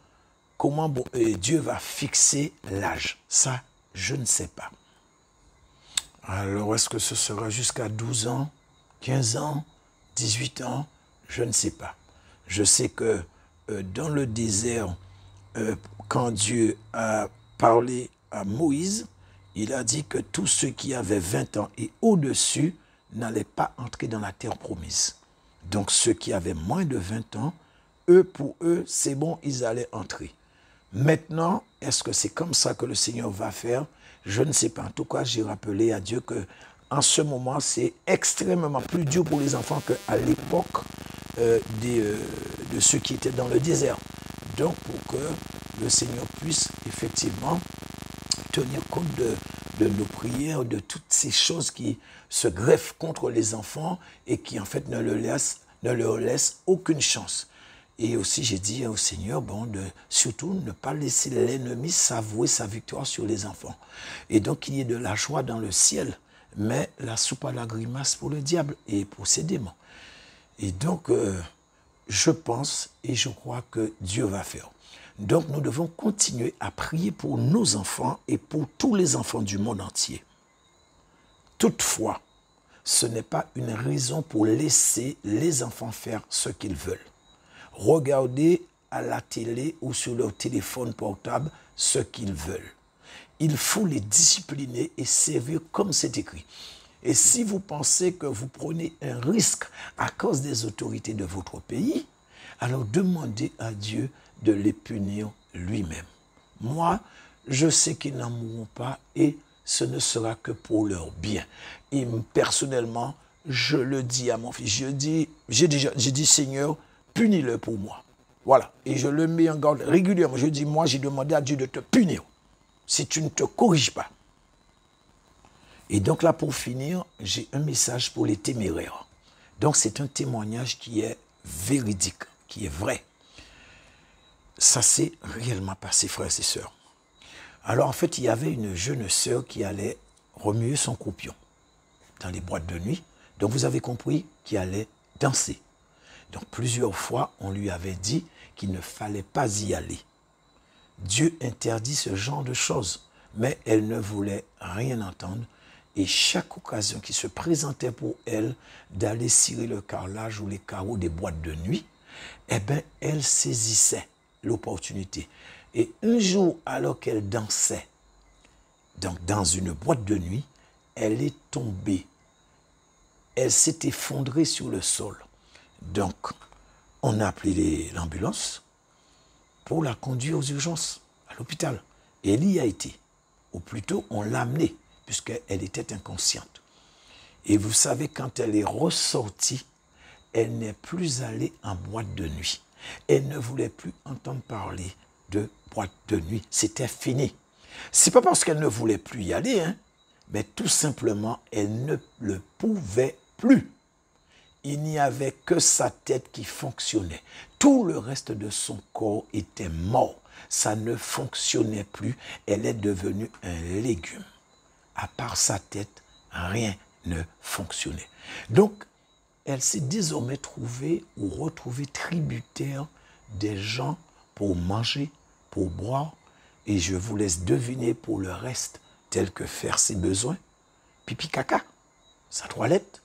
comment Dieu va fixer l'âge. Ça, je ne sais pas. Alors, est-ce que ce sera jusqu'à 12 ans, 15 ans, 18 ans? Je ne sais pas. Je sais que dans le désert, quand Dieu a parlé à Moïse, il a dit que tous ceux qui avaient 20 ans et au-dessus n'allaient pas entrer dans la terre promise. Donc, ceux qui avaient moins de 20 ans, pour eux, c'est bon, ils allaient entrer. Maintenant, est-ce que c'est comme ça que le Seigneur va faire? Je ne sais pas. En tout cas, j'ai rappelé à Dieu que en ce moment, c'est extrêmement plus dur pour les enfants qu'à l'époque de ceux qui étaient dans le désert. Donc, pour que le Seigneur puisse effectivement tenir compte de nos prières, de toutes ces choses qui se greffent contre les enfants et qui, en fait, ne leur laissent aucune chance. Et aussi, j'ai dit au Seigneur, de surtout ne pas laisser l'ennemi savouer sa victoire sur les enfants. Et donc, il y ait de la joie dans le ciel, mais la soupe à la grimace pour le diable et pour ses démons. Et donc, je pense et je crois que Dieu va faire. Donc, nous devons continuer à prier pour nos enfants et pour tous les enfants du monde entier. Toutefois, ce n'est pas une raison pour laisser les enfants faire ce qu'ils veulent. Regarder à la télé ou sur leur téléphone portable ce qu'ils veulent. Il faut les discipliner et servir comme c'est écrit. Et si vous pensez que vous prenez un risque à cause des autorités de votre pays, alors demandez à Dieu de les punir lui-même. Moi, je sais qu'ils n'en mourront pas et ce ne sera que pour leur bien. Et personnellement, je le dis à mon fils, j'ai dit, Seigneur, punis-le pour moi. Voilà, et je le mets en garde régulièrement. Je dis, moi, j'ai demandé à Dieu de te punir si tu ne te corriges pas. Et donc là, pour finir, j'ai un message pour les téméraires. Donc c'est un témoignage qui est véridique, qui est vrai. Ça s'est réellement passé, frères et sœurs. Alors en fait, il y avait une jeune sœur qui allait remuer son croupion dans les boîtes de nuit. Donc vous avez compris qu'il allait danser. Donc plusieurs fois, on lui avait dit qu'il ne fallait pas y aller. Dieu interdit ce genre de choses, mais elle ne voulait rien entendre. Et chaque occasion qui se présentait pour elle d'aller cirer le carrelage ou les carreaux des boîtes de nuit, eh bien, elle saisissait l'opportunité. Et un jour, alors qu'elle dansait donc dans une boîte de nuit, elle est tombée. Elle s'est effondrée sur le sol. Donc, on a appelé l'ambulance pour la conduire aux urgences à l'hôpital. Et elle y a été. Ou plutôt, on l'a amenée, puisqu'elle était inconsciente. Et vous savez, quand elle est ressortie, elle n'est plus allée en boîte de nuit. Elle ne voulait plus entendre parler de boîte de nuit. C'était fini. C'est pas parce qu'elle ne voulait plus y aller, hein, mais tout simplement, elle ne le pouvait plus. Il n'y avait que sa tête qui fonctionnait. Tout le reste de son corps était mort. Ça ne fonctionnait plus. Elle est devenue un légume. À part sa tête, rien ne fonctionnait. Donc, elle s'est désormais trouvée ou retrouvée tributaire des gens pour manger, pour boire, et je vous laisse deviner pour le reste, tel que faire ses besoins, pipi caca, sa toilette.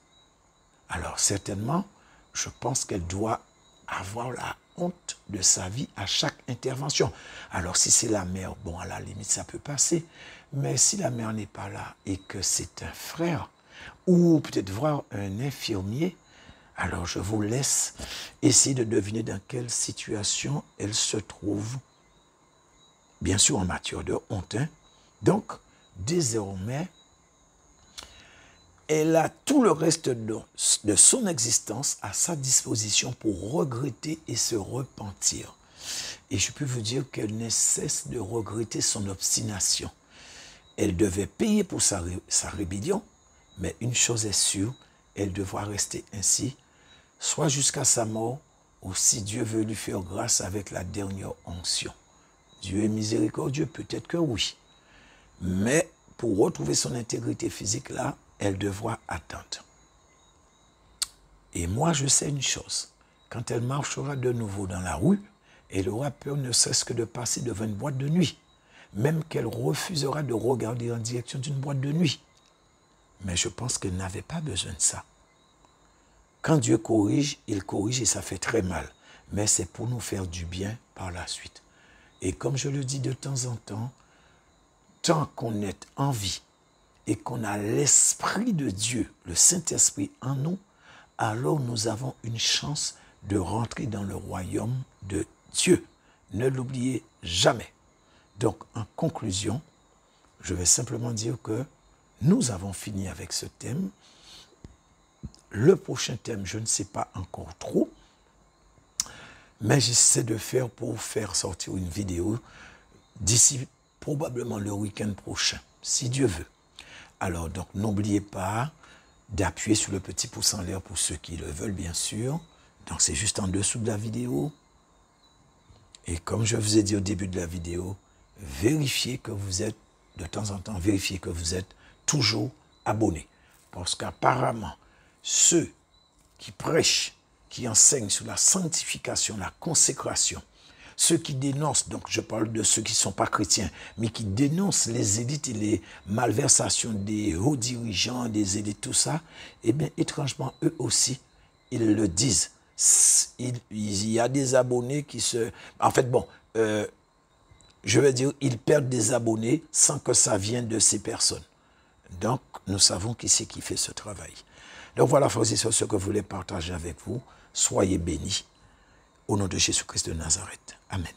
Alors certainement, je pense qu'elle doit avoir la honte de sa vie à chaque intervention. Alors si c'est la mère, bon, à la limite, ça peut passer. Mais si la mère n'est pas là et que c'est un frère, ou peut-être voir un infirmier, alors je vous laisse essayer de deviner dans quelle situation elle se trouve. Bien sûr en matière de honte. Hein. Donc, désormais, elle a tout le reste de son existence à sa disposition pour regretter et se repentir. Et je peux vous dire qu'elle ne cesse de regretter son obstination. Elle devait payer pour sa rébellion, mais une chose est sûre, elle devra rester ainsi, soit jusqu'à sa mort, ou si Dieu veut lui faire grâce avec la dernière onction. Dieu est miséricordieux, peut-être que oui. Mais pour retrouver son intégrité physique là, elle devra attendre. Et moi, je sais une chose. Quand elle marchera de nouveau dans la rue, elle aura peur ne serait-ce que de passer devant une boîte de nuit. Même qu'elle refusera de regarder en direction d'une boîte de nuit. Mais je pense qu'elle n'avait pas besoin de ça. Quand Dieu corrige, il corrige et ça fait très mal. Mais c'est pour nous faire du bien par la suite. Et comme je le dis de temps en temps, tant qu'on est en vie et qu'on a l'Esprit de Dieu, le Saint-Esprit en nous, alors nous avons une chance de rentrer dans le royaume de Dieu. Ne l'oubliez jamais. Donc, en conclusion, je vais simplement dire que nous avons fini avec ce thème. Le prochain thème, je ne sais pas encore trop, mais j'essaie de faire pour faire sortir une vidéo d'ici probablement le week-end prochain, si Dieu veut. Alors, donc, n'oubliez pas d'appuyer sur le petit pouce en l'air pour ceux qui le veulent, bien sûr. Donc, c'est juste en dessous de la vidéo. Et comme je vous ai dit au début de la vidéo, vérifiez que vous êtes, de temps en temps, vérifiez que vous êtes toujours abonné. Parce qu'apparemment, ceux qui prêchent, qui enseignent sur la sanctification, la consécration, ceux qui dénoncent, donc je parle de ceux qui ne sont pas chrétiens, mais qui dénoncent les élites et les malversations des hauts dirigeants, des élites, tout ça, eh bien, étrangement, eux aussi, ils le disent. Il y a des abonnés qui se... En fait, bon, je veux dire, ils perdent des abonnés sans que ça vienne de ces personnes. Donc, nous savons qui c'est qui fait ce travail. Donc voilà, frères et sœurs, ce que je voulais partager avec vous. Soyez bénis. Au nom de Jésus-Christ de Nazareth. Amen.